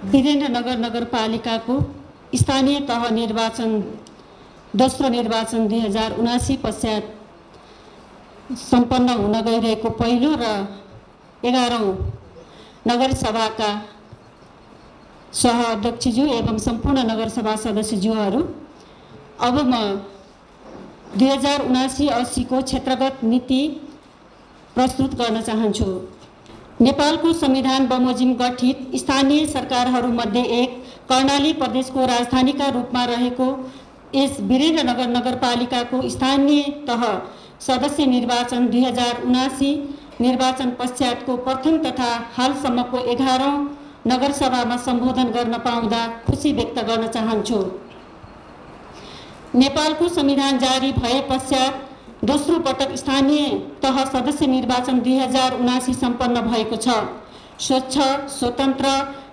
वीरेन्द्रनगर नगरपालिकाको स्थानीय तह निर्वाचन दोस्रो निर्वाचन 2079 पश्चात सम्पन्न हुन गइरहेको पहिलो र 11औं नगरसभाका सह-अध्यक्षज्यू एवं सम्पूर्ण नगरसभा सदस्यज्यूहरू, अब म 2079-80 को क्षेत्रगत नीति प्रस्तुत गर्न चाहन्छु। नेपालको संविधान बमोजिम गठित स्थानीय सरकारहरूमध्ये एक कर्णाली प्रदेशको राजधानीका रूपमा रहेको यस वीरेन्द्रनगर नगरपालिकाको स्थानीय तह सदस्य निर्वाचन 2079 निर्वाचन पश्चातको प्रथम तथा हालसम्मको 11औं नगरसभामा सम्बोधन गर्न पाउँदा खुसी व्यक्त गर्न चाहन्छु। नेपालको संविधान जारी भए पश्चात दोस्रो पटक स्थानीय तह सदस्य निर्वाचन 2079 सम्पन्न भएको छ। स्वच्छ, स्वतन्त्र,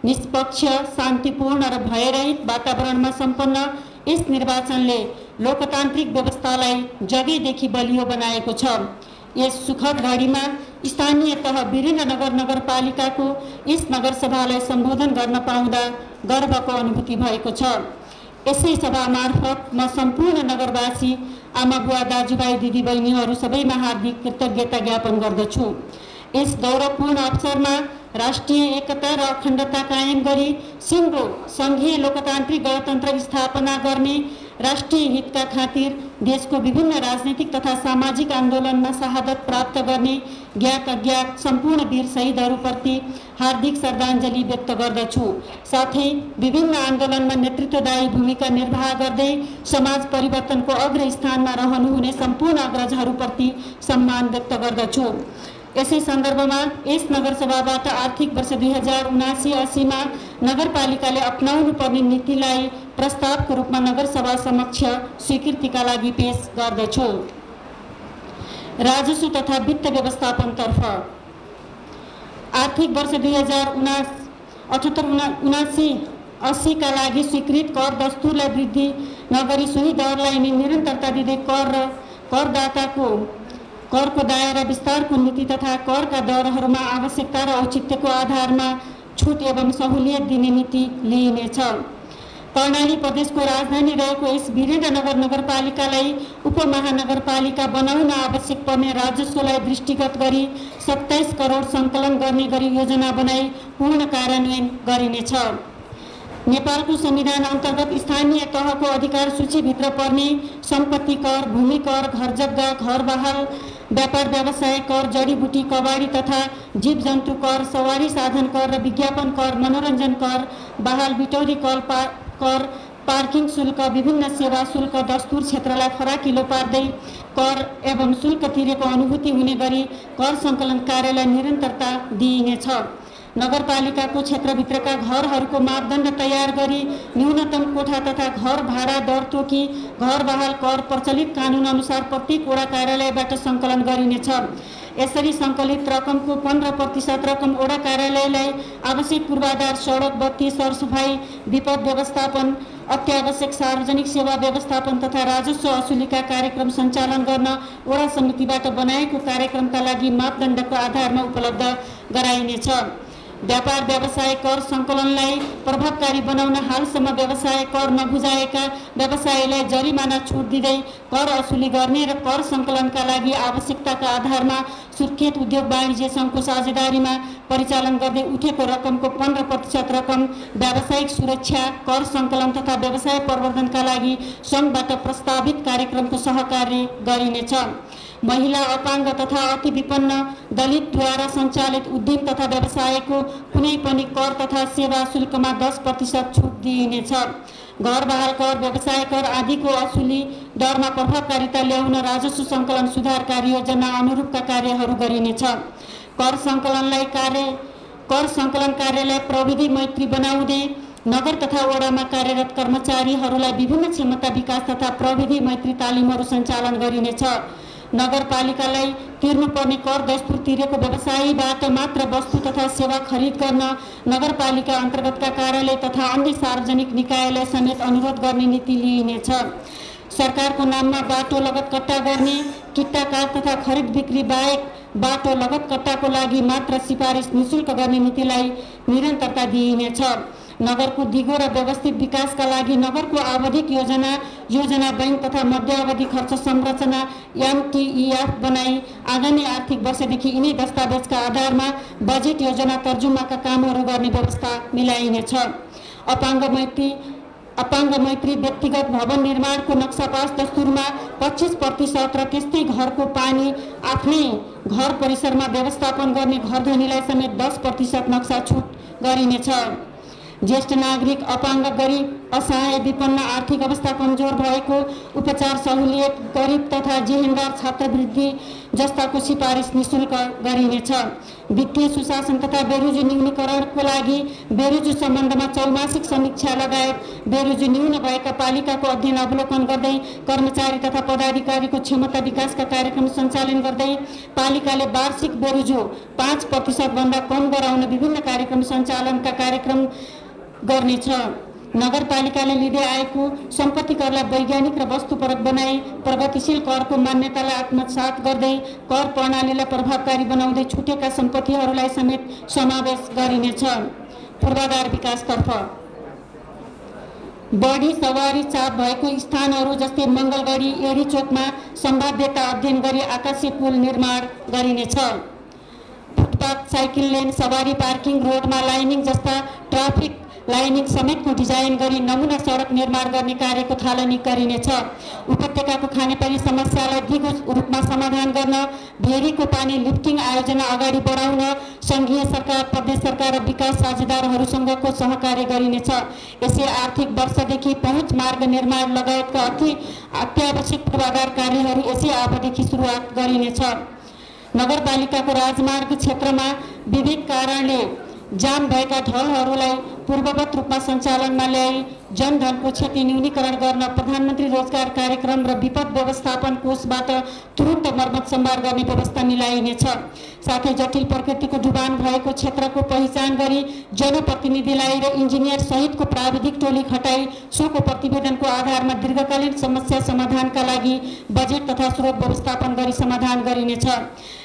निष्पक्ष, शान्तिपूर्ण र भयरहित वातावरणमा सम्पन्न यस निर्वाचनले लोकतान्त्रिक व्यवस्थालाई जगैदेखि बलियो बनाएको छ। यस सुखद घडीमा स्थानीय तह वीरेन्द्रनगर नगरपालिकाको यस नगरसभालाई सम्बोधन गर्न पाउँदा गर्वको अनुभूति भएको छ। यसै सभा मार्फत म सम्पूर्ण नगरवासी, आमा बुवा, दाजुभाइ, दिदीबहिनीहरू सबैमा हार्दिक कृतज्ञता ज्ञापन गर्दछु। यस गौरवपूर्ण अवसरमा राष्ट्रिय एकता र अखण्डता कायम गरी सिङ्गो सङ्घीय लोकतान्त्रिक गणतन्त्र स्थापना गर्ने, राष्ट्रिय हितका खातिर देशको विभिन्न राजनीतिक तथा सामाजिक आन्दोलनमा शहादत प्राप्त गर्ने ज्ञात अज्ञात सम्पूर्ण वीर शहीदहरूप्रति हार्दिक श्रद्धाञ्जली व्यक्त गर्दछु। साथै विभिन्न आन्दोलनमा नेतृत्वदायी भूमिका निर्वाह गर्दै समाज परिवर्तनको अग्र स्थानमा रहनुहुने सम्पूर्ण अग्रजहरूप्रति सम्मान व्यक्त गर्दछु। यसै सन्दर्भमा यस नगरसभाबाट आर्थिक वर्ष 2079-80 मा नगरपालिकाले अपनाउनु पर्ने नीतिलाई प्रस्तावको रूपमा नगरसभा समक्ष स्वीकृतिका लागि पेश गर्दछु। राजस्व तथा वित्त व्यवस्थापनतर्फ आर्थिक वर्ष 2078-79-80 का लागि स्वीकृत कर दस्तुरलाई वृद्धि नगरी सोही दरलाई निरन्तरता दिँदै करदाताको करको दायरा विस्तारको नीति तथा करका दरहरूमा आवश्यकता र औचित्यको आधारमा छुट एवं सहुलियत दिने नीति लिइनेछ। कर्णाली प्रदेशको राजधानी रहेको यस वीरेन्द्रनगर नगरपालिकालाई उपमहानगरपालिका बनाउन आवश्यक पर्ने राजस्वलाई दृष्टिगत गरी 27 करोड सङ्कलन गर्ने गरी योजना बनाई पूर्ण कार्यान्वयन गरिनेछ। नेपालको संविधान अन्तर्गत स्थानीय तहको अधिकार सूचीभित्र पर्ने सम्पत्ति कर, भूमि कर, घर जग्गा, घर बहाल, व्यापार व्यवसाय कर, जडीबुटी, कबाडी तथा जीव जन्तु कर, सवारी साधन कर र विज्ञापन कर, मनोरञ्जन कर, बहाल बिटौरी कर, पार्किङ शुल्क, विभिन्न सेवा शुल्क दस्तुर क्षेत्रलाई फराकिलो पार्दै कर एवं शुल्क तिरेको अनुभूति हुने गरी कर सङ्कलन कार्यलाई निरन्तरता दिइनेछ। नगरपालिकाको क्षेत्रभित्रका घरहरूको मापदण्ड तयार गरी न्यूनतम कोठा तथा घर भाडा दर तोकी घर बहाल कर प्रचलित कानुन अनुसार प्रत्येक वडा कार्यालयबाट सङ्कलन गरिनेछ। यसरी सङ्कलित रकमको 15% रकम वडा कार्यालयलाई आवश्यक पूर्वाधार, सडक, बत्ती, सरसफाई, विपद व्यवस्थापन, अत्यावश्यक सार्वजनिक सेवा व्यवस्थापन तथा राजस्व असुलीका कार्यक्रम सञ्चालन गर्न वडा समितिबाट बनाएको कार्यक्रमका लागि मापदण्डको आधारमा उपलब्ध गराइनेछ। व्यापार व्यवसाय कर सङ्कलनलाई प्रभावकारी बनाउन हालसम्म व्यवसाय कर नबुझाएका व्यवसायीलाई जरिमाना छुट दिँदै कर असुली गर्ने र कर सङ्कलनका लागि आवश्यकताका आधारमा सुर्खेत उद्योग वाणिज्य सङ्घको साझेदारीमा परिचालन गर्दै उठेको रकमको 15% रकम व्यावसायिक सुरक्षा, कर सङ्कलन तथा व्यवसाय प्रवर्धनका लागि सङ्घबाट प्रस्तावित कार्यक्रमको सहकार्य गरिनेछ। महिला, अपाङ्ग तथा अति विपन्न दलितद्वारा सञ्चालित उद्यम तथा व्यवसायको कुनै पनि कर तथा सेवा शुल्कमा 10% छुट दिइनेछ। घर बहाल कर, व्यवसाय कर आदिको असुली दरमा प्रभावकारिता ल्याउन राजस्व सङ्कलन सुधार कार्ययोजना अनुरूपका कार्यहरू गरिनेछ। कर सङ्कलन कार्यलाई प्रविधि मैत्री बनाउँदै नगर तथा वडामा कार्यरत कर्मचारीहरूलाई विभिन्न क्षमता विकास तथा प्रविधि मैत्री तालिमहरू सञ्चालन गरिनेछ। नगरपालिकालाई तिर्नुपर्ने कर दस्तुर तिरेको व्यवसायीबाट मात्र वस्तु तथा सेवा खरिद गर्न नगरपालिका अन्तर्गतका कार्यालय तथा अन्य सार्वजनिक निकायलाई समेत अनुरोध गर्ने नीति लिइनेछ। सरकारको नाममा बाटो लगत कट्टा गर्ने, किट्टा कार्ड तथा खरिद बिक्री बाहेक बाटो लगत कट्टाको लागि मात्र सिफारिस निशुल्क गर्ने नीतिलाई निरन्तरता दिइनेछ। नगरको दिगो र व्यवस्थित विकासका लागि नगरको आवधिक योजना बैंक तथा मध्यावधि खर्च संरचना MTEF बनाई आगामी आर्थिक वर्षदेखि यिनै दस्तावेजका आधारमा बजेट योजना तर्जुमाका कामहरू गर्ने व्यवस्था मिलाइनेछ। अपाङ्ग मैत्री व्यक्तिगत भवन निर्माणको नक्सा पास दस्तुरमा 25% र त्यस्तै घरको पानी आफ्नै घर परिसरमा व्यवस्थापन गर्ने घरधनीलाई समेत 10% नक्सा छुट गरिनेछ। ज्येष्ठ नागरिक, अपाङ्ग, गरिब, असहाय, विपन्न, आर्थिक अवस्था कमजोर भएको, उपचार सहुलियत, गरिब तथा जेहेन्दार छात्रवृत्ति जस्ताको सिफारिस निःशुल्क गरिनेछ। वित्तीय सुशासन तथा बेरोजु न्यूनीकरणको लागि बेरोजु सम्बन्धमा चौमासिक समीक्षा लगायत बेरोजु न्यून भएका पालिकाको अध्ययन अवलोकन गर्दै कर्मचारी तथा पदाधिकारीको क्षमता विकासका कार्यक्रम सञ्चालन गर्दै पालिकाले वार्षिक बेरोजु 5% भन्दा कम गराउन विभिन्न कार्यक्रम सञ्चालनका कार्यक्रम गर्नेछ। नगरपालिकाले लिँदै आएको सम्पत्ति करलाई वैज्ञानिक र वस्तुपरक बनाई प्रगतिशील करको मान्यतालाई आत्मसात गर्दै कर प्रणालीलाई प्रभावकारी बनाउँदै छुटेका सम्पत्तिहरूलाई समेत समावेश गरिनेछ। पूर्वाधार विकासतर्फ बढी सवारी चाप भएको स्थानहरू जस्तै मङ्गलगढी, एरीचोकमा सम्भाव्यता अध्ययन गरी आकाशीय पुल निर्माण गरिनेछ। फुटपाथ, साइकल लेन, सवारी पार्किङ, रोडमा लाइनिङ जस्ता ट्राफिक लाइनिङ समेतको डिजाइन गरी नमुना सडक निर्माण गर्ने कार्यको थालनी गरिनेछ। उपत्यकाको खानेपानी समस्यालाई दिगो रूपमा समाधान गर्न भेरीको पानी लिफ्टिङ आयोजना अगाडि बढाउन सङ्घीय सरकार, प्रदेश सरकार र विकास साझेदारहरूसँगको सहकार्य गरिनेछ। यसै आर्थिक वर्षदेखि पहुँच मार्ग निर्माण लगायतका अत्यावश्यक पूर्वाधार कार्यहरू यसै अवधिदेखि सुरुवात गरिनेछ। नगरपालिकाको राजमार्ग क्षेत्रमा विविध कारणले जाम भएका ढलहरूलाई पूर्ववत रूपमा सञ्चालनमा ल्याई जनधनको क्षति न्यूनीकरण गर्न प्रधानमन्त्री रोजगार कार्यक्रम र विपद व्यवस्थापन कोषबाट तुरुन्त मर्मत सम्भार गर्ने व्यवस्था मिलाइनेछ। साथै जटिल प्रकृतिको डुबान भएको क्षेत्रको पहिचान गरी जनप्रतिनिधिलाई र इन्जिनियर सहितको प्राविधिक टोली खटाई सोको प्रतिवेदनको आधारमा दीर्घकालीन समस्या समाधानका लागि बजेट तथा स्रोत व्यवस्थापन गरी समाधान गरिनेछ।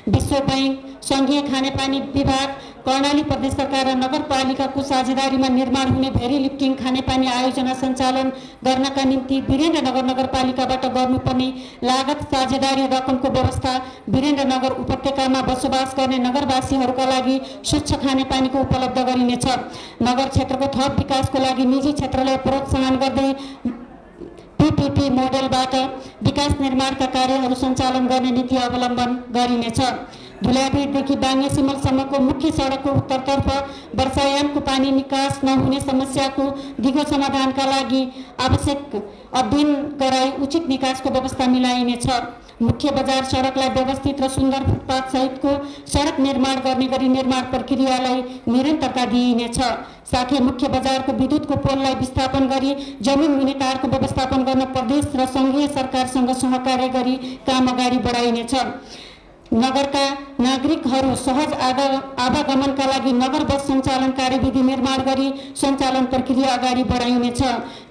विश्व बैंक, सङ्घीय खानेपानी विभाग, कर्णाली प्रदेश सरकार र नगरपालिकाको साझेदारीमा निर्माण हुने भेरी लिफ्टिङ खानेपानी आयोजना सञ्चालन गर्नका निम्ति वीरेन्द्रनगर नगरपालिकाबाट गर्नुपर्ने लागत साझेदारी रकमको व्यवस्था वीरेन्द्रनगर उपत्यकामा बसोबास गर्ने नगरवासीहरूका लागि स्वच्छ खानेपानीको उपलब्ध गरिनेछ। नगर क्षेत्रको थप विकासको लागि निजी क्षेत्रलाई प्रोत्साहन गर्दै PPP मोडेलबाट विकास निर्माणका कार्यहरू सञ्चालन गर्ने नीति अवलम्बन गरिनेछ। धुलाबीरदेखि बाङ्गे सिमलसम्मको मुख्य सडकको उत्तरतर्फ वर्षायामको पानी निकास नहुने समस्याको दिगो समाधानका लागि आवश्यक अध्ययन गराई उचित निकासको व्यवस्था मिलाइनेछ। मुख्य बजार सडकलाई व्यवस्थित र सुन्दर फुटपाथ सहितको सडक निर्माण गर्ने गरी निर्माण प्रक्रियालाई निरन्तरता दिइनेछ। साथै मुख्य बजारको विद्युतको पोललाई विस्थापन गरी जमिन मुनि तारको व्यवस्थापन गर्न प्रदेश र सङ्घीय सरकारसँग सहकार्य गरी काम अगाडि बढाइनेछ। नगरका नागरिकहरू सहज आवागमनका लागि नगर बस सञ्चालन कार्यविधि निर्माण गरी सञ्चालन प्रक्रिया अगाडि बढाइनेछ।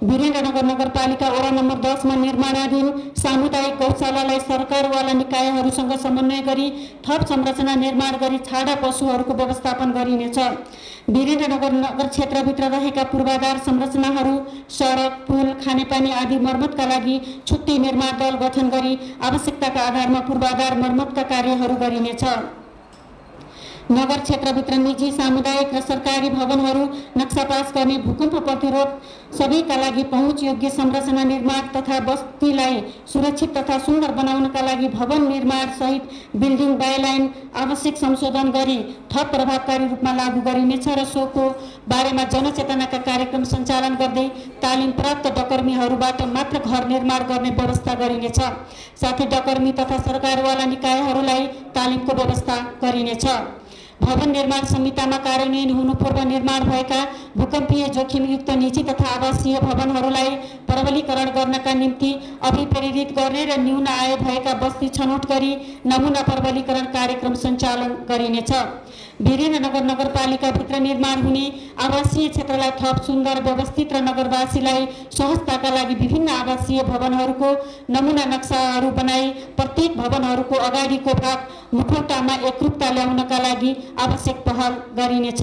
वीरेन्द्रनगर नगरपालिका वडा नम्बर 10 मा निर्माणाधीन सामुदायिक गौशालालाई सरकारवाला निकायहरूसँग समन्वय गरी थप संरचना निर्माण गरी छाडा पशुहरूको व्यवस्थापन गरिनेछ। वीरेन्द्रनगर नगर क्षेत्रभित्र रहेका पूर्वाधार संरचनाहरू, सडक, पुल, खानेपानी आदि मर्मतका लागि छुट्टै निर्माण दल गठन गरी आवश्यकताका आधारमा पूर्वाधार मर्मतका कार्यहरू गरिनेछ। नगर क्षेत्रभित्र निजी, सामुदायिक र सरकारी भवनहरू नक्सा पास गर्ने, भूकम्प प्रतिरोध सबैका लागि पहुँच योग्य संरचना निर्माण तथा बस्तीलाई सुरक्षित तथा सुन्दर बनाउनका लागि भवन निर्माण सहित बिल्डिङ बाइलाइन आवश्यक संशोधन गरी थप प्रभावकारी रूपमा लागू गरिनेछ र सोको बारेमा जनचेतनाका कार्यक्रम सञ्चालन गर्दै तालिम प्राप्त डकर्मीहरूबाट मात्र घर निर्माण गर्ने व्यवस्था गरिनेछ। साथै डकर्मी तथा सरकारवाला निकायहरूलाई तालिमको व्यवस्था गरिनेछ। भवन निर्माण संहितामा कार्यान्वयन हुनु पूर्व निर्माण भएका भूकम्पीय जोखिमयुक्त निजी तथा आवासीय भवनहरूलाई प्रबलीकरण गर्नका निम्ति अभिप्रेरित गर्ने र न्यून आय भएका बस्ती छनौट गरी नमुना प्रबलीकरण कार्यक्रम सञ्चालन गरिनेछ। वीरेन्द्रनगर नगरपालिकाभित्र निर्माण हुने आवासीय क्षेत्रलाई थप सुन्दर, व्यवस्थित र नगरवासीलाई सहजताका लागि विभिन्न आवासीय भवनहरूको नमुना नक्साहरू बनाई प्रत्येक भवनहरूको अगाडिको भाग मुखौटामा एकरूपता ल्याउनका लागि आवश्यक पहल गरिनेछ।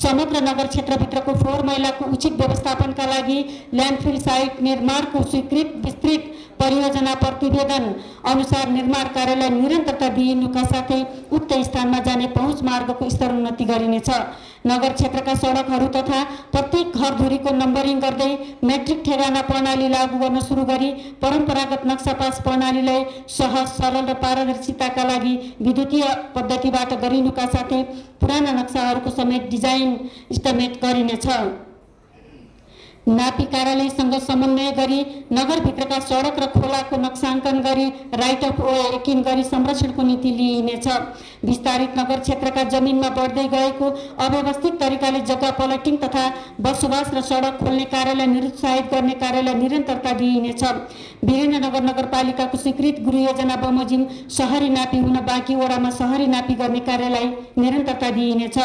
समग्र नगर क्षेत्रभित्रको फोहोर मैलाको उचित व्यवस्थापनका लागि ल्यान्डफिल साइट निर्माणको स्वीकृत विस्तृत परियोजना प्रतिवेदन अनुसार निर्माण कार्यलाई निरन्तरता दिइनुका साथै उक्त स्थानमा जाने पहुँच मार्गको स्तरोन्नति गरिनेछ। नगर क्षेत्रका सडकहरू तथा प्रत्येक घरधुरीको नम्बरिङ गर्दै मेट्रिक ठेगाना प्रणाली लागू गर्न सुरु गरी परम्परागत नक्सा पास प्रणालीलाई सहज सरल र पारदर्शिताका लागि विद्युतीय पद्धतिबाट गरिनुका साथै पुराना नक्साहरूको समेत डिजाइन इस्टिमेट गरिनेछ। नापी कार्यालयसँग समन्वय गरी नगरभित्रका सडक र खोलाको नक्साङ्कन गरी राइट अफ वे यकिन गरी संरक्षणको नीति लिइनेछ। विस्तारित नगर क्षेत्रका जमिनमा बढ्दै गएको अव्यवस्थित तरिकाले जग्गा पलटिङ तथा बसोबास र सडक खोल्ने कार्यलाई निरुत्साहित गर्ने कार्यलाई निरन्तरता दिइनेछ। वीरेन्द्रनगर नगरपालिकाको स्वीकृत गृहयोजना बमोजिम शहरी नापी हुन बाँकी वडामा शहरी नापी गर्ने कार्यलाई निरन्तरता दिइनेछ।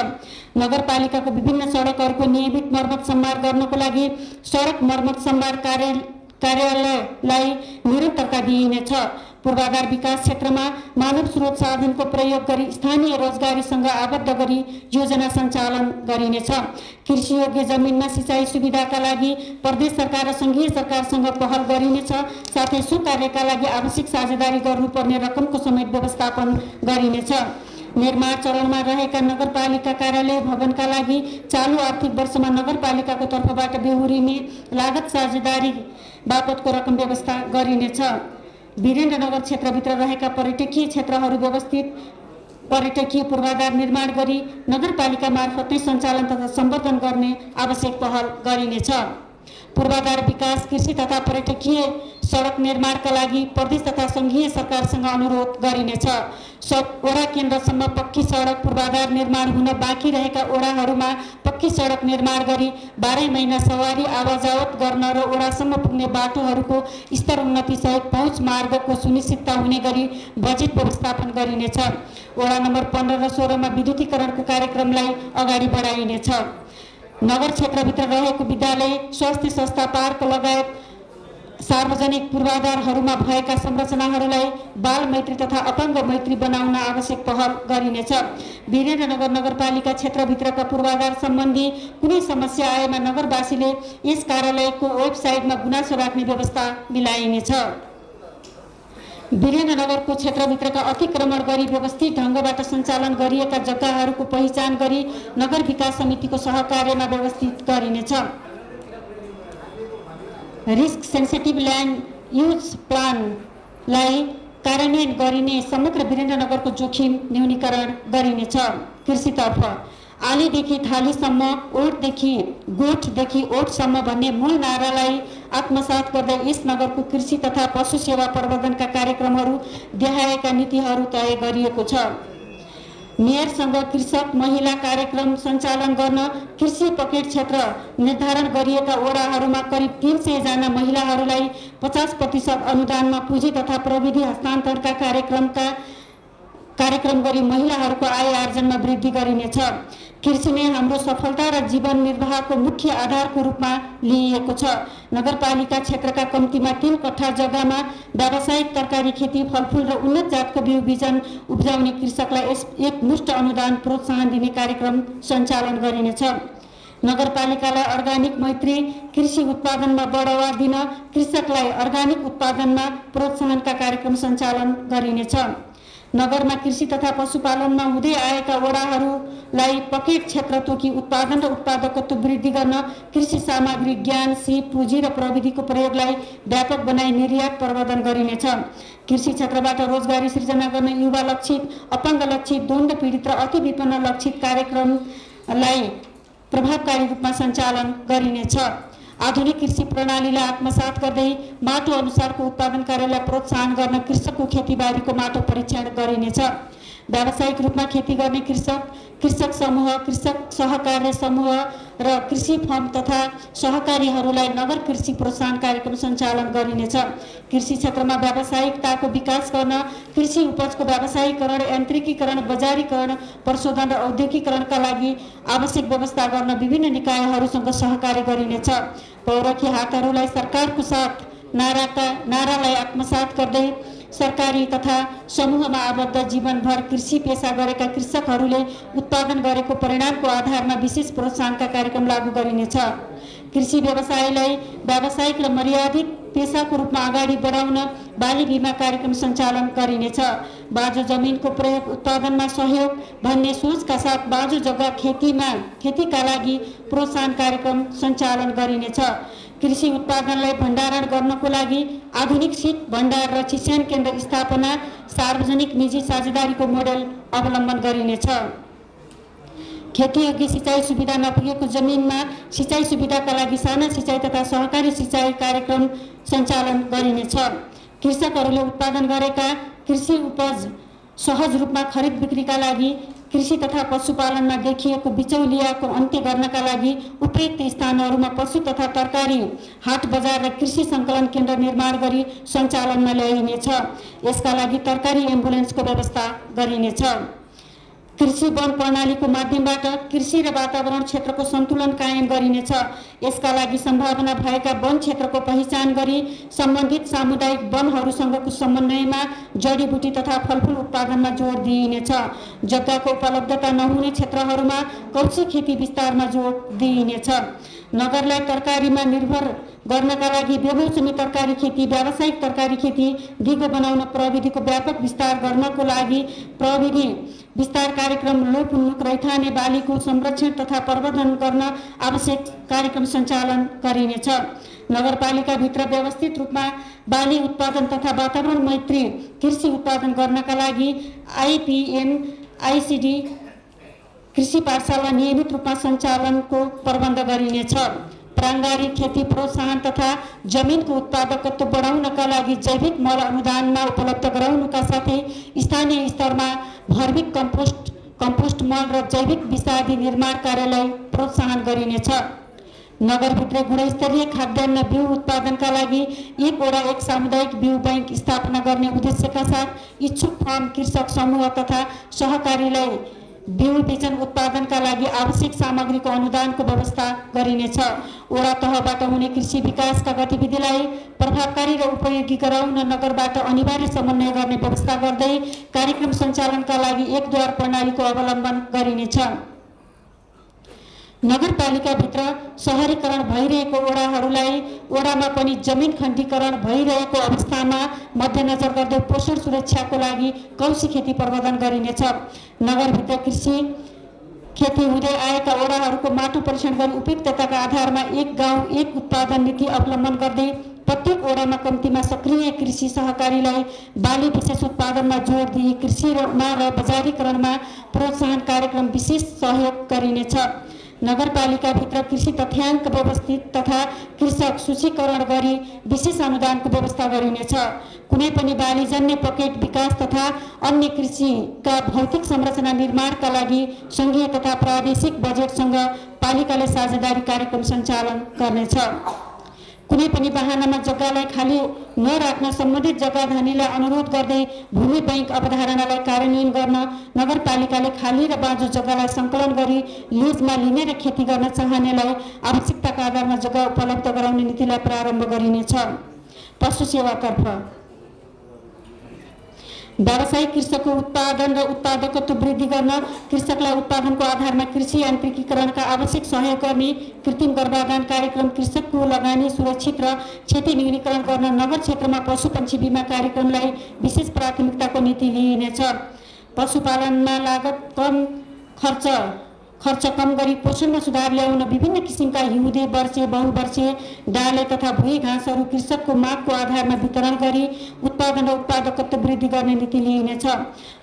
नगरपालिकाको विभिन्न सडकहरूको नियमित मर्मत सम्भार गर्नको लागि सडक मर्मत सम्भार कार्यालयलाई निरन्तरता दिइनेछ। पूर्वाधार विकास क्षेत्रमा मानव स्रोत साधनको प्रयोग गरी स्थानीय रोजगारीसँग आबद्ध गरी योजना सञ्चालन गरिनेछ। कृषियोग्य जमिनमा सिँचाइ सुविधाका लागि प्रदेश सरकार र सङ्घीय सरकारसँग पहल गरिनेछ। साथै सो कार्यका लागि आवश्यक साझेदारी गर्नुपर्ने रकमको समेत व्यवस्थापन गरिनेछ। निर्माण चरणमा रहेका नगरपालिका कार्यालय भवनका लागि चालु आर्थिक वर्षमा नगरपालिकाको तर्फबाट बेहोरिने लागत साझेदारी बापतको रकम व्यवस्था गरिनेछ। वीरेन्द्रनगर क्षेत्रभित्र रहेका पर्यटकीय क्षेत्रहरू व्यवस्थित पर्यटकीय पूर्वाधार निर्माण गरी नगरपालिका मार्फत नै सञ्चालन तथा सम्वर्धन गर्ने आवश्यक पहल गरिनेछ। पूर्वाधार विकास कृषि तथा पर्यटकीय सडक निर्माणका लागि प्रदेश तथा सङ्घीय सरकारसँग अनुरोध गरिनेछ। वडा केन्द्रसम्म पक्की सडक पूर्वाधार निर्माण हुन बाँकी रहेका वडाहरूमा पक्की सडक निर्माण गरी 12 महिना सवारी आवाजावत गर्न र वडासम्म पुग्ने बाटोहरूको स्तरोन्नति सहित पहुँच मार्गको सुनिश्चितता हुने गरी बजेट व्यवस्थापन गरिनेछ। वडा नम्बर 15 र 16 मा विद्युतीकरणको कार्यक्रमलाई अगाडि बढाइनेछ। नगर क्षेत्रभित्र रहेको विद्यालय स्वास्थ्य संस्था पार्क लगायत सार्वजनिक पूर्वाधारहरूमा भएका संरचनाहरूलाई बाल मैत्री तथा अपाङ्ग मैत्री बनाउन आवश्यक पहल गरिनेछ। वीरेन्द्रनगर नगरपालिका क्षेत्रभित्रका पूर्वाधार सम्बन्धी कुनै समस्या आएमा नगरवासीले यस कार्यालयको वेबसाइटमा गुनासो राख्ने व्यवस्था मिलाइनेछ। वीरेन्द्रनगरको क्षेत्रभित्रका अतिक्रमण गरी व्यवस्थित ढङ्गबाट सञ्चालन गरिएका जग्गाहरूको पहिचान गरी नगर विकास समितिको सहकार्यमा व्यवस्थित गरिनेछ। रिस्क सेन्सिटिभ ल्यान्ड युज प्लानलाई कार्यान्वयन गरिने समग्र वीरेन्द्रनगरको जोखिम न्यूनीकरण गरिनेछ। कृषितर्फ आलीदेखि थालीसम्म, ओठदेखि गोठदेखि ओठसम्म भन्ने मूल नारालाई आत्मसात गर्दै यस नगरको कृषि तथा पशु सेवा प्रवर्धनका कार्यक्रमहरू देखाएका नीतिहरू तय गरिएको छ। मेयरसँग कृषक महिला कार्यक्रम सञ्चालन गर्न कृषि पकेट क्षेत्र निर्धारण गरिएका वडाहरूमा करिब 300 जना महिलाहरूलाई 50% अनुदानमा पुँजी तथा प्रविधि हस्तान्तरणका कार्यक्रम गरी महिलाहरूको आय आर्जनमा वृद्धि गरिनेछ। कृषि नै हाम्रो सफलता र जीवन निर्वाहको मुख्य आधारको रूपमा लिइएको छ। नगरपालिका क्षेत्रका कम्तीमा 3 कट्ठा जग्गामा व्यावसायिक तरकारी खेती, फलफुल र उन्नत जातको बिउ बिजन उब्जाउने कृषकलाई एकमुष्ट अनुदान प्रोत्साहन दिने कार्यक्रम सञ्चालन गरिनेछ। नगरपालिकालाई अर्गानिक मैत्री कृषि उत्पादनमा बढावा दिन कृषकलाई अर्गानिक उत्पादनमा प्रोत्साहनका कार्यक्रम सञ्चालन गरिनेछ। नगरमा कृषि तथा पशुपालनमा हुँदै आएका वडाहरूलाई पकेट क्षेत्र तोकी उत्पादन र उत्पादकत्व वृद्धि गर्न कृषि सामग्री, ज्ञान, सिप, पुँजी र प्रविधिको प्रयोगलाई व्यापक बनाई निर्यात प्रवर्धन गरिनेछ। कृषि क्षेत्रबाट रोजगारी सृजना गर्न युवा लक्षित, अपाङ्ग लक्षित, द्वन्द्व पीडित र अति विपन्न लक्षित कार्यक्रमलाई प्रभावकारी रूपमा सञ्चालन गरिनेछ। आधुनिक कृषि प्रणालीलाई आत्मसात गर्दै माटो अनुसारको उत्पादन कार्यलाई प्रोत्साहन गर्न कृषकको खेतीबारीको माटो परीक्षण गरिनेछ। व्यावसायिक रूपमा खेती गर्ने कृषक समूह, कृषक सहकार्य समूह र कृषि फर्म तथा सहकारीहरूलाई नगर कृषि प्रोत्साहन कार्यक्रम सञ्चालन गरिनेछ। कृषि क्षेत्रमा व्यावसायिकताको विकास गर्न कृषि उपजको व्यावसायीकरण, यान्त्रिकीकरण, बजारीकरण, प्रशोधन र औद्योगिकीकरणका लागि आवश्यक व्यवस्था गर्न विभिन्न निकायहरूसँग सहकार्य गरिनेछ। पौरखी हातहरूलाई सरकारको साथ नारालाई आत्मसात गर्दै सरकारी तथा समूहमा आबद्ध जीवनभर कृषि पेशा गरेका कृषकहरूले उत्पादन गरेको परिणामको आधारमा विशेष प्रोत्साहनका कार्यक्रम लागू गरिनेछ। कृषि व्यवसायलाई व्यावसायिक र मर्यादित पेशाको रूपमा अगाडि बढाउन बाली बिमा कार्यक्रम सञ्चालन गरिनेछ। बाँझो जमिनको प्रयोग उत्पादनमा सहयोग भन्ने सोचका साथ बाँझो जग्गा खेतीका लागि प्रोत्साहन कार्यक्रम सञ्चालन गरिनेछ। कृषि उत्पादनलाई भण्डारण गर्नको लागि आधुनिक शीत भण्डार र चिस्यान केन्द्र स्थापना, सार्वजनिक निजी साझेदारीको मोडेल अवलम्बन गरिनेछ। खेतीयोग्य सिँचाइ सुविधा नपुगेको जमिनमा सिँचाइ सुविधाका लागि साना सिँचाइ तथा सहकारी सिँचाइ कार्यक्रम सञ्चालन गरिनेछ। कृषकहरूले उत्पादन गरेका कृषि उपज सहज रूपमा खरिद बिक्रीका लागि कृषि तथा पशुपालनमा देखिएको बिचौलियाको अन्त्य गर्नका लागि उपयुक्त स्थानहरूमा पशु तथा तरकारी हाट बजार र कृषि सङ्कलन केन्द्र निर्माण गरी सञ्चालनमा ल्याइनेछ। यसका लागि तरकारी एम्बुलेन्सको व्यवस्था गरिनेछ। कृषि वन प्रणालीको माध्यमबाट कृषि र वातावरण क्षेत्रको सन्तुलन कायम गरिनेछ। यसका लागि सम्भावना भएका वन क्षेत्रको पहिचान गरी सम्बन्धित सामुदायिक वनहरूसँगको समन्वयमा जडीबुटी तथा फलफुल उत्पादनमा जोड दिइनेछ। जग्गाको उपलब्धता नहुने क्षेत्रहरूमा कौशी खेती विस्तारमा जोड दिइनेछ। नगरलाई तरकारीमा निर्भर गर्नका लागि बेमौसमी तरकारी खेती, व्यावसायिक तरकारी खेती दिगो बनाउन प्रविधिको व्यापक विस्तार गर्नको लागि प्रविधि विस्तार कार्यक्रम, लोप उन्मुख रैथाने बालीको संरक्षण तथा प्रवर्धन गर्न आवश्यक कार्यक्रम सञ्चालन गरिनेछ। नगरपालिकाभित्र व्यवस्थित रूपमा बाली उत्पादन तथा वातावरण मैत्री कृषि उत्पादन गर्नका लागि आइपिएम आइसिडी कृषि पाठशाला नियमित रूपमा सञ्चालनको प्रबन्ध गरिनेछ। प्राङ्गारिक खेती प्रोत्साहन तथा जमिनको उत्पादकत्व बढाउनका लागि जैविक मल अनुदानमा उपलब्ध गराउनुका साथै स्थानीय स्तरमा भर्मिक कम्पोस्ट मल र जैविक विषादी निर्माण कार्यलाई प्रोत्साहन गरिनेछ। नगरभित्र गुणस्तरीय खाद्यान्न बिउ उत्पादनका लागि एक वडा एक सामुदायिक बिउ बैंक स्थापना गर्ने उद्देश्यका साथ इच्छुक फार्म कृषक समूह तथा सहकारीलाई बिउ बिजन उत्पादनका लागि आवश्यक सामग्रीको अनुदानको व्यवस्था गरिनेछ। वडा तहबाट हुने कृषि विकासका गतिविधिलाई प्रभावकारी र उपयोगी गराउन नगरबाट अनिवार्य समन्वय गर्ने व्यवस्था गर्दै कार्यक्रम सञ्चालनका लागि एकद्वार प्रणालीको अवलम्बन गरिनेछ। नगरपालिकाभित्र शहरीकरण भइरहेको वडाहरूलाई वडामा पनि जमिन खण्डीकरण भइरहेको अवस्थामा मध्यनजर गर्दै पोषण सुरक्षाको लागि कौशी खेती प्रवर्धन गरिनेछ। नगरभित्र कृषि खेती हुँदै आएका वडाहरूको माटो परीक्षण गरी उपयुक्तताका आधारमा एक गाउँ एक उत्पादन नीति अवलम्बन गर्दै प्रत्येक वडामा कम्तीमा सक्रिय कृषि सहकारीलाई बाली विशेष उत्पादनमा जोड दिई कृषिमा र बजारीकरणमा प्रोत्साहन कार्यक्रम विशेष सहयोग गरिनेछ। नगरपालिकाभित्र कृषि तथ्याङ्क व्यवस्थित तथा कृषक सूचीकरण गरी विशेष अनुदानको व्यवस्था गरिनेछ। कुनै पनि बालीजन्य पकेट विकास तथा अन्य कृषिका भौतिक संरचना निर्माणका लागि सङ्घीय तथा प्रादेशिक बजेटसँग पालिकाले साझेदारी कार्यक्रम सञ्चालन गर्नेछ। कुनै पनि बहानामा जग्गालाई खाली नराख्न सम्बन्धित जग्गा धनीलाई अनुरोध गर्दै भूमि बैंक अवधारणालाई कार्यान्वयन गर्न नगरपालिकाले खाली र बाँझो जग्गालाई सङ्कलन गरी लिजमा लिने र खेती गर्न चाहनेलाई आवश्यकताका आधारमा जग्गा उपलब्ध गराउने नीतिलाई प्रारम्भ गरिनेछ। पशु सेवातर्फ व्यावसायिक कृषकको उत्पादन र उत्पादकत्व वृद्धि गर्न कृषकलाई उत्पादनको आधारमा कृषि यान्त्रिकीकरणका आवश्यक सहयोग गर्ने कृत्रिम गर्भाधान कार्यक्रम, कृषकको लगानी सुरक्षित र क्षति न्यूनीकरण गर्न नगर क्षेत्रमा पशु पक्षी बिमा कार्यक्रमलाई विशेष प्राथमिकताको नीति लिइनेछ। पशुपालनमा लागत कम खर्च कम गरी पोषणमा सुधार ल्याउन विभिन्न किसिमका हिउँदे, वर्षे, बहुवर्षीय डाले तथा भुइँ घाँसहरू कृषकको मागको आधारमा वितरण गरी उत्पादन र उत्पादकत्व वृद्धि गर्ने नीति लिइनेछ।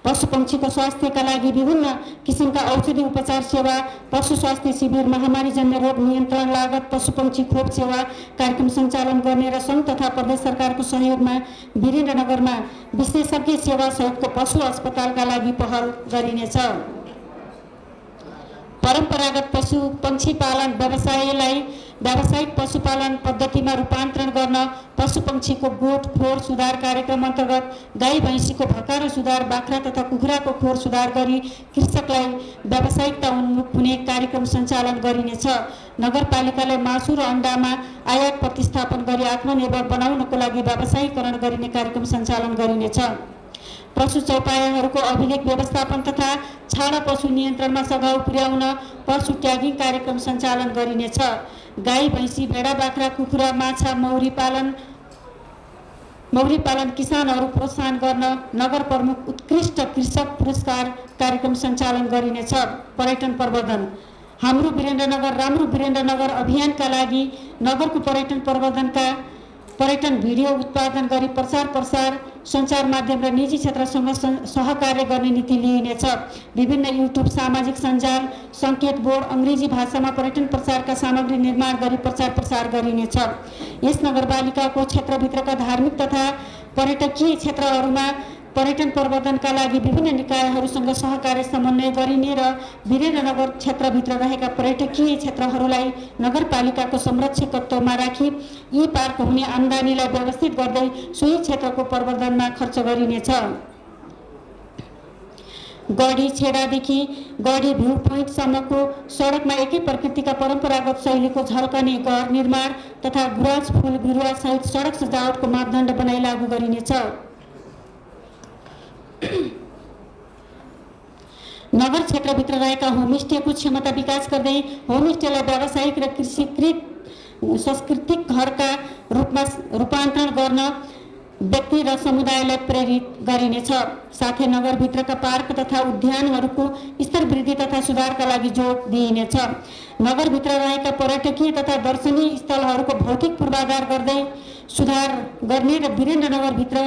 पशु पक्षीको स्वास्थ्यका लागि विभिन्न किसिमका औषधि उपचार सेवा, पशु स्वास्थ्य शिविर, महामारीजन्य रोग नियन्त्रण लागत पशु पक्षी खोप सेवा कार्यक्रम सञ्चालन गर्ने र सङ्घ तथा प्रदेश सरकारको सहयोगमा वीरेन्द्रनगरमा विशेषज्ञ सेवा सहितको पशु अस्पतालका लागि पहल गरिनेछ। परम्परागत पशु पक्षी पालन व्यवसायलाई व्यावसायिक पशुपालन पद्धतिमा रूपान्तरण गर्न पशुपक्षीको गोठ फोहोर सुधार कार्यक्रम अन्तर्गत गाई भैँसीको भकारो सुधार, बाख्रा तथा कुखुराको फोहोर सुधार गरी कृषकलाई व्यावसायिकता उन्मुख हुने कार्यक्रम सञ्चालन गरिनेछ। नगरपालिकाले मासु र अण्डामा आयात प्रतिस्थापन गरी आत्मनिर्भर बनाउनको लागि व्यावसायीकरण गरिने कार्यक्रम सञ्चालन गरिनेछ। पशु चौपायाहरूको अभिलेख व्यवस्थापन तथा छाडा पशु नियन्त्रणमा सघाउ पुर्याउन पशु ट्यागिङ कार्यक्रम सञ्चालन गरिनेछ। गाई भैँसी भेडा बाख्रा कुखुरा माछा मौरी पालन किसानहरू प्रोत्साहन गर्न नगर प्रमुख उत्कृष्ट कृषक पुरस्कार कार्यक्रम सञ्चालन गरिनेछ। पर्यटन प्रवर्धन हाम्रो वीरेन्द्रनगर राम्रो वीरेन्द्रनगर अभियानका लागि नगरको पर्यटन प्रवर्धनका पर्यटन भिडियो उत्पादन गरी प्रसार सञ्चार माध्यम र निजी क्षेत्रसँग सहकार्य गर्ने नीति लिइनेछ। विभिन्न युट्युब सामाजिक सञ्जाल सङ्केत बोर्ड अङ्ग्रेजी भाषामा पर्यटन प्रचारका सामग्री निर्माण गरी प्रसार गरिनेछ। यस नगरपालिकाको क्षेत्रभित्रका धार्मिक तथा पर्यटकीय क्षेत्रहरूमा पर्यटन प्रवर्धनका लागि विभिन्न निकायहरूसँग सहकार्य समन्वय गरिने र वीरेन्द्रनगर क्षेत्रभित्र रहेका पर्यटकीय क्षेत्रहरूलाई नगरपालिकाको संरक्षकत्वमा राखी यी पार्क हुने आम्दानीलाई व्यवस्थित गर्दै सोही क्षेत्रको प्रवर्धनमा खर्च गरिनेछ। गढी छेडादेखि गढी भ्यू पोइन्टसम्मको सडकमा एकै प्रकृतिका परम्परागत शैलीको झल्कने घर निर्माण तथा गुराँस फुल बिरुवा सहित सडक सजावटको मापदण्ड बनाई लागू गरिनेछ। नगर क्षेत्रभित्र रहेका होमस्टेको क्षमता विकास गर्दै होमस्टेलाई व्यावसायिक र कृषिकृत सांस्कृतिक घरका रूपमा रूपान्तरण गर्न व्यक्ति र समुदायलाई प्रेरित गरिनेछ। साथै नगरभित्रका पार्क तथा उद्यानहरूको स्तर वृद्धि तथा सुधारका लागि जोड दिइनेछ। नगरभित्र रहेका पर्यटकीय तथा दर्शनीय स्थलहरूको भौतिक पूर्वाधार गर्दै सुधार गर्ने र वीरेन्द्रनगरभित्र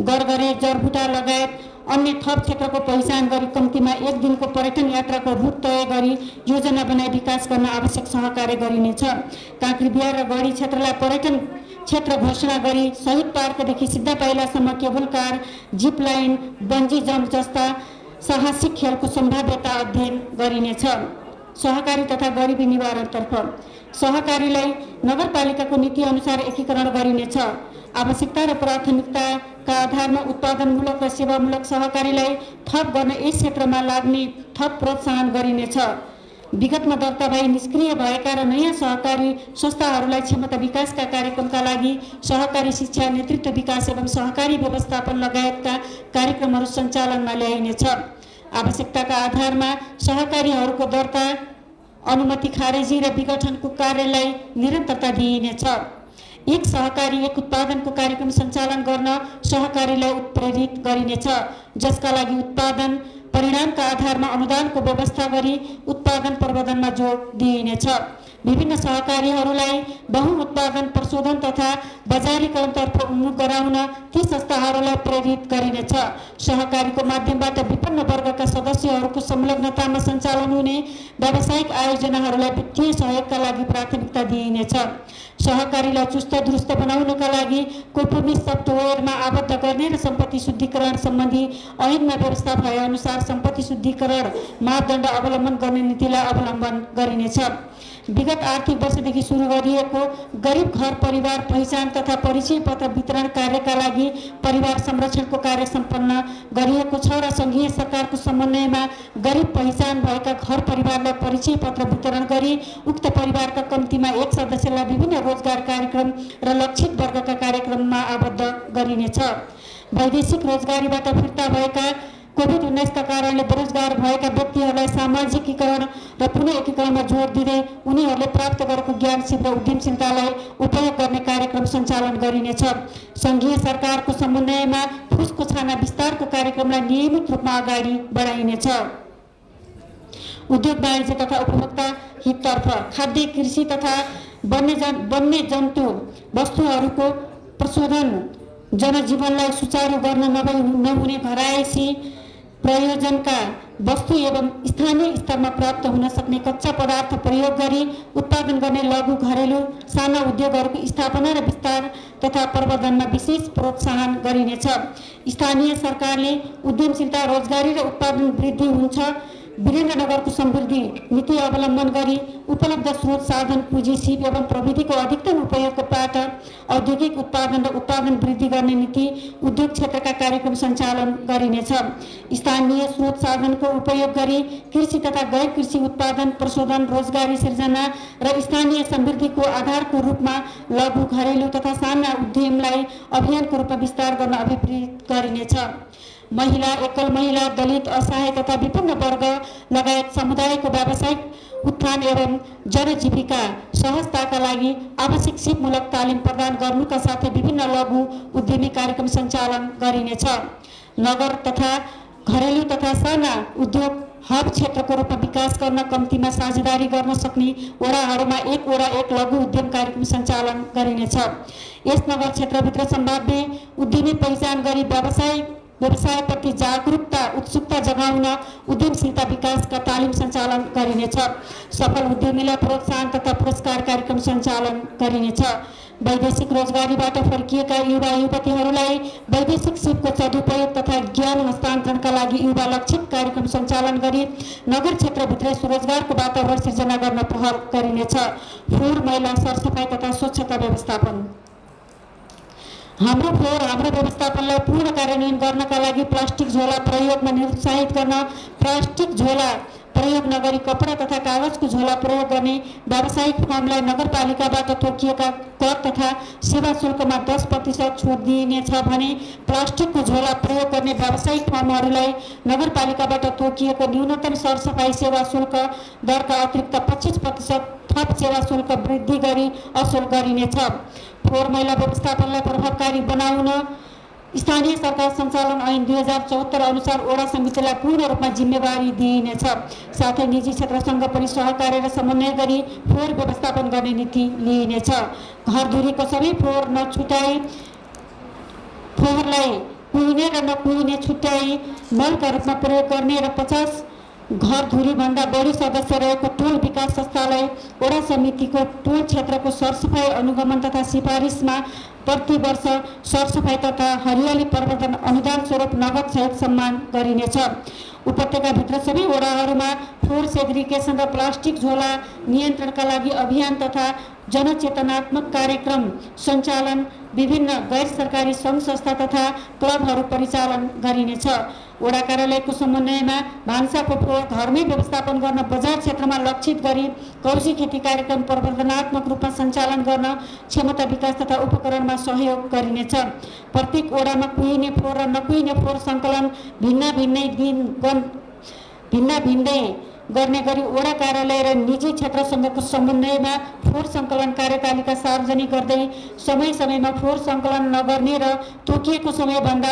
गरगरे जरबुटा लगायत अन्य थप क्षेत्रको पहिचान गरी कम्तीमा एक दिनको पर्यटन यात्राको रूट तय गरी योजना बनाई विकास गर्न आवश्यक सहकार्य गरिनेछ। काँक्रीबिहार र गढी क्षेत्रलाई पर्यटन क्षेत्र घोषणा गरी शहीद पार्कदेखि सिद्धा पाइलासम्म cable car zip line bungee jump जस्ता साहसिक खेलको सम्भाव्यता अध्ययन गरिनेछ। सहकारी तथा गरिबी निवारणतर्फ सहकारीलाई नगरपालिकाको नीति अनुसार एकीकरण गरिनेछ। आवश्यकता र प्राथमिकताका आधारमा उत्पादनमूलक र सेवामूलक सहकारीलाई थप गर्न यस क्षेत्रमा लाग्ने थप प्रोत्साहन गरिनेछ। विगतमा दर्ता भई निष्क्रिय भएका र नयाँ सहकारी संस्थाहरूलाई क्षमता विकासका कार्यक्रमका लागि सहकारी शिक्षा नेतृत्व विकास एवं सहकारी व्यवस्थापन लगायतका कार्यक्रमहरू सञ्चालनमा ल्याइनेछ। आवश्यकताका आधारमा सहकारीहरूको दर्ता अनुमति खारेजी र विघटनको कार्यलाई निरन्तरता दिइनेछ। एक सहकारी एक उत्पादनको कार्यक्रम सञ्चालन गर्न सहकारीलाई उत्प्रेरित गरिनेछ, जसका लागि उत्पादन परिणामका आधारमा अनुदानको व्यवस्था गरी उत्पादन प्रवर्धनमा जोड दिइनेछ। विभिन्न सहकारीहरूलाई बहु उत्पादन प्रशोधन तथा बजारीकरणतर्फ उन्मुख गराउन ती संस्थाहरूलाई प्रेरित गरिनेछ। सहकारीको माध्यमबाट विभिन्न वर्गका सदस्यहरूको संलग्नतामा सञ्चालन हुने व्यावसायिक आयोजनाहरूलाई वित्तीय सहयोगका लागि प्राथमिकता दिइनेछ। सहकारीलाई चुस्त दुरुस्त बनाउनका लागि कोपुर्मी सफ्टवेयरमा आबद्ध गर्ने र सम्पत्ति शुद्धिकरण सम्बन्धी ऐनमा व्यवस्था भए अनुसार सम्पत्ति शुद्धिकरण मापदण्ड अवलम्बन गर्ने नीतिलाई अवलम्बन गरिनेछ। विगत आर्थिक वर्षदेखि सुरु गरिएको गरिब घर परिवार पहिचान तथा परिचय पत्र वितरण कार्यका लागि परिवार संरक्षणको कार्य सम्पन्न गरिएको छ र सङ्घीय सरकारको समन्वयमा गरिब पहिचान भएका घर परिवारलाई परिचय पत्र वितरण गरी उक्त परिवारका कम्तीमा एक सदस्यलाई विभिन्न रोजगार कार्यक्रम र लक्षित वर्गका कार्यक्रममा आबद्ध गरिनेछ। वैदेशिक रोजगारीबाट फिर्ता भएका कोभिड-19 का कारणले बेरोजगार भएका व्यक्तिहरूलाई सामाजिकीकरण र पुनः एकीकरणमा जोड दिँदै उनीहरूले प्राप्त गरेको ज्ञानसिप र उद्यमशीलतालाई उपयोग गर्ने कार्यक्रम सञ्चालन गरिनेछ। सङ्घीय सरकारको समन्वयमा फुसको छाना विस्तारको कार्यक्रमलाई नियमित रूपमा अगाडि बढाइनेछ। उद्योग वाणिज्य तथा उपभोक्ता हिततर्फ खाद्य कृषि तथा वन्य जन्तु वस्तुहरूको प्रशोधन जनजीवनलाई सुचारू गर्न नहुने घरायसी प्रयोजनका वस्तु एवं स्थानीय स्तरमा प्राप्त हुन सक्ने कच्चा पदार्थ प्रयोग गरी उत्पादन गर्ने लघु घरेलु साना उद्योगहरूको स्थापना र विस्तार तथा प्रवर्धनमा विशेष प्रोत्साहन गरिनेछ। स्थानीय सरकारले उद्यमशीलता रोजगारी र उत्पादन वृद्धि हुन्छ वीरेन्द्रनगरको समृद्धि नीति अवलम्बन गरी उपलब्ध स्रोत साधन पुँजी सिप एवं प्रविधिको अधिकतम उपयोगबाट औद्योगिक उत्पादन र उत्पादन वृद्धि गर्ने नीति उद्योग क्षेत्रका कार्यक्रम सञ्चालन गरिनेछ। स्थानीय स्रोत साधनको उपयोग गरी कृषि तथा गैर कृषि उत्पादन प्रशोधन रोजगारी सिर्जना र स्थानीय समृद्धिको आधारको रूपमा लघु घरेलु तथा साना उद्यमलाई अभियानको रूपमा विस्तार गर्न अभिप्रेत गरिनेछ। महिला, एकल महिला, दलित, असहाय तथा विभिन्न वर्ग लगायत समुदायको व्यावसायिक उत्थान एवं जनजीविका सहजताका लागि आवश्यक सिपमूलक तालिम प्रदान गर्नुका साथै विभिन्न लघु उद्यमी कार्यक्रम सञ्चालन गरिनेछ। नगर तथा घरेलु तथा साना उद्योग हब क्षेत्रको रूपमा विकास गर्न कम्तीमा साझेदारी गर्न सक्ने वडाहरूमा एक वडा एक लघु उद्यम कार्यक्रम सञ्चालन गरिनेछ। यस नगर क्षेत्रभित्र सम्भाव्य उद्यमी पहिचान गरी व्यवसायप्रति जागरुकता उत्सुकता जगाउन उद्यमशीलता विकासका तालिम सञ्चालन गरिनेछ। सफल उद्यमीलाई प्रोत्साहन तथा पुरस्कार कार्यक्रम सञ्चालन गरिनेछ। वैदेशिक रोजगारीबाट फर्किएका युवा युवतीहरूलाई वैदेशिक सिपको सदुपयोग तथा ज्ञान हस्तान्तरणका लागि युवा लक्षित कार्यक्रम सञ्चालन गरी नगर क्षेत्रभित्र स्वरोजगारको वातावरण सिर्जना गर्न पहल गरिनेछ। फोहोर मैला सरसफाइ तथा स्वच्छता व्यवस्थापन। हाम्रो व्यवस्थापनलाई पूर्ण कार्यान्वयन गर्नका लागि प्लास्टिक झोला प्रयोगमा निरुत्साहित गर्न, प्लास्टिक झोला प्रयोग नगरी कपडा तथा कागजको झोला प्रयोग गर्ने व्यावसायिक फर्मलाई नगरपालिकाबाट तोकिएका कर तथा सेवा शुल्कमा 10% छुट दिइनेछ भने प्लास्टिकको झोला प्रयोग गर्ने व्यावसायिक फर्महरूलाई नगरपालिकाबाट तोकिएको न्यूनतम सरसफाई सेवा शुल्क दरका अतिरिक्त 25% थप सेवा शुल्क वृद्धि गरी असुल गरिनेछ। फोहोर मैला व्यवस्थापनलाई प्रभावकारी बनाउन स्थानीय सरकार सञ्चालन ऐन 2074 अनुसार वडा समितिलाई पूर्ण रूपमा जिम्मेवारी दिइनेछ। साथै निजी क्षेत्रसँग पनि सहकार्य र समन्वय गरी फोहोर व्यवस्थापन गर्ने नीति लिइनेछ। घरधुरीको सबै फोहोर नछुटाई फोहोरलाई कुहिने र नकुहिने छुट्याई मलका रूपमा प्रयोग गर्ने र 50 घरधुरीभन्दा बढी सदस्य रहेको टोल विकास संस्थालाई वडा समितिको टोल क्षेत्रको सरसफाई अनुगमन तथा सिफारिसमा प्रति वर्ष सरसफाई तथा हरियाली प्रवर्धन अनुदान स्वरूप नगद सहित सम्मान गरिनेछ। उपत्यकाभित्र सबै वडाहरूमा फोहोर सेग्रिगेसन र प्लास्टिक झोला नियन्त्रणका लागि अभियान तथा जनचेतनात्मक कार्यक्रम सञ्चालन विभिन्न गैर सरकारी सङ्घ संस्था तथा क्लबहरू परिचालन गरिनेछ। वडा कार्यालयको समन्वयमा भान्साको फोहोर घरमै व्यवस्थापन गर्न बजार क्षेत्रमा लक्षित गरी कौशी खेती कार्यक्रम प्रवर्धनात्मक रूपमा सञ्चालन गर्न क्षमता विकास तथा उपकरणमा सहयोग गरिनेछ। प्रत्येक वडामा कुहिने फोहोर र नकुहिने फोहोर सङ्कलन भिन्नै गर्ने गरी वडा कार्यालय र निजी क्षेत्रसँगको समन्वयमा फोहोर सङ्कलन कार्यतालिका सार्वजनिक गर्दै समय समयमा फोहोर सङ्कलन नगर्ने र तोकिएको समयभन्दा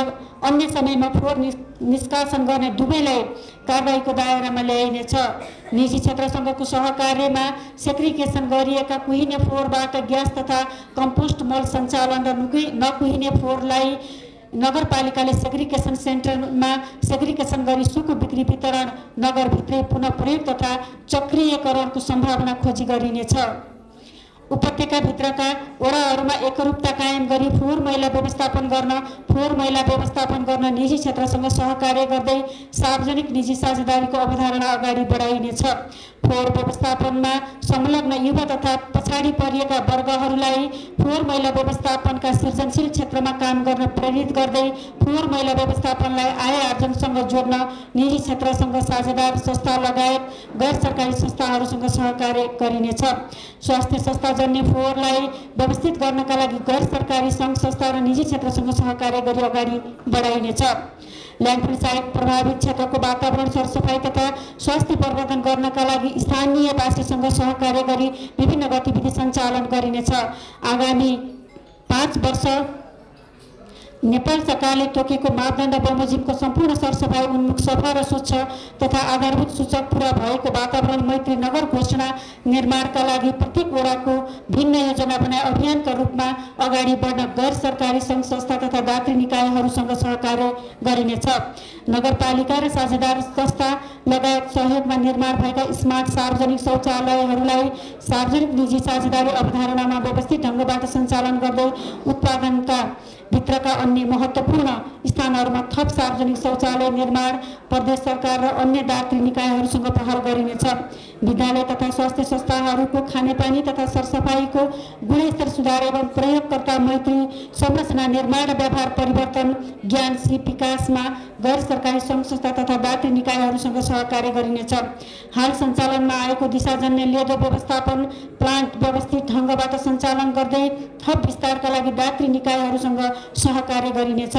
अन्य समयमा फोहोर निष्कासन गर्ने दुवैलाई कारबाहीको दायरामा ल्याइनेछ। निजी क्षेत्रसँगको सहकार्यमा सेग्रिगेसन गरिएका कुहिने फोहोरबाट ग्यास तथा कम्पोस्ट मल सञ्चालन र नकुहिने फोहोरलाई नगरपालिकाले सेग्रिगेसन सेन्टरमा सेग्रिगेसन गरी सुको बिक्री वितरण नगरभित्रै पुनः प्रयोग तथा चक्रीयकरणको सम्भावना खोजी गरिनेछ। उपत्यकाभित्रका वडाहरूमा एकरूपता कायम गरी फोहोर मैला व्यवस्थापन गर्न निजी क्षेत्रसँग सहकार्य गर्दै सार्वजनिक निजी साझेदारीको अवधारणा अगाडि बढाइनेछ। फोहोर व्यवस्थापनमा संलग्न युवा तथा पछाडि परिएका वर्गहरूलाई फोहोर मैला व्यवस्थापनका सृजनशील क्षेत्रमा काम गर्न प्रेरित गर्दै फोहोर मैला व्यवस्थापनलाई आय आर्जनसँग जोड्न निजी क्षेत्रसँग साझेदार संस्था लगायत गैर सरकारी संस्थाहरूसँग सहकार्य गरिनेछ। स्वास्थ्य संस्थाजन्य फोहोरलाई व्यवस्थित गर्नका लागि गैर सरकारी सङ्घ संस्था र निजी क्षेत्रसँग सहकार्य गरी अगाडि बढाइनेछ। ल्यान्डफिल सहायक प्रभावित क्षेत्रको वातावरण सरसफाई तथा स्वास्थ्य प्रवर्धन गर्नका लागि स्थानीयवासीसँग सहकार्य गरी विभिन्न गतिविधि सञ्चालन गरिनेछ। आगामी 5 वर्ष नेपाल सरकारले तोकेको मापदण्ड बमोजिमको सम्पूर्ण सरसफाई उन्मुख सफा र स्वच्छ तथा आधारभूत सूचक पूरा भएको वातावरण मैत्री नगर घोषणा निर्माणका लागि प्रत्येक वडाको भिन्न योजना बनाए अभियानका रूपमा अगाडि बढ्न गैर सरकारी सङ्घ संस्था तथा दात्री निकायहरूसँग सहकार्य गरिनेछ। नगरपालिका र साझेदार संस्था लगायत सहयोगमा निर्माण भएका स्मार्ट सार्वजनिक शौचालयहरूलाई सार्वजनिक निजी साझेदारी अवधारणामा व्यवस्थित ढङ्गबाट सञ्चालन गर्दै उत्पादनका भित्रका अन्य महत्त्वपूर्ण स्थानहरूमा थप सार्वजनिक शौचालय निर्माण प्रदेश सरकार र अन्य दात्री निकायहरूसँग पहल गरिनेछ। विद्यालय तथा स्वास्थ्य संस्थाहरूको खानेपानी तथा सरसफाइको गुणस्तर सुधार एवं प्रयोगकर्ता मैत्री संरचना निर्माण र व्यवहार परिवर्तन ज्ञान सिप विकासमा गैर सरकारी सङ्घ संस्था तथा दात्री निकायहरूसँग सहकार्य गरिनेछ। हाल सञ्चालनमा आएको दिशाजन्य लेदो व्यवस्थापन प्लान्ट व्यवस्थित ढङ्गबाट सञ्चालन गर्दै थप विस्तारका लागि दात्री निकायहरूसँग सहकार्य गरिनेछ।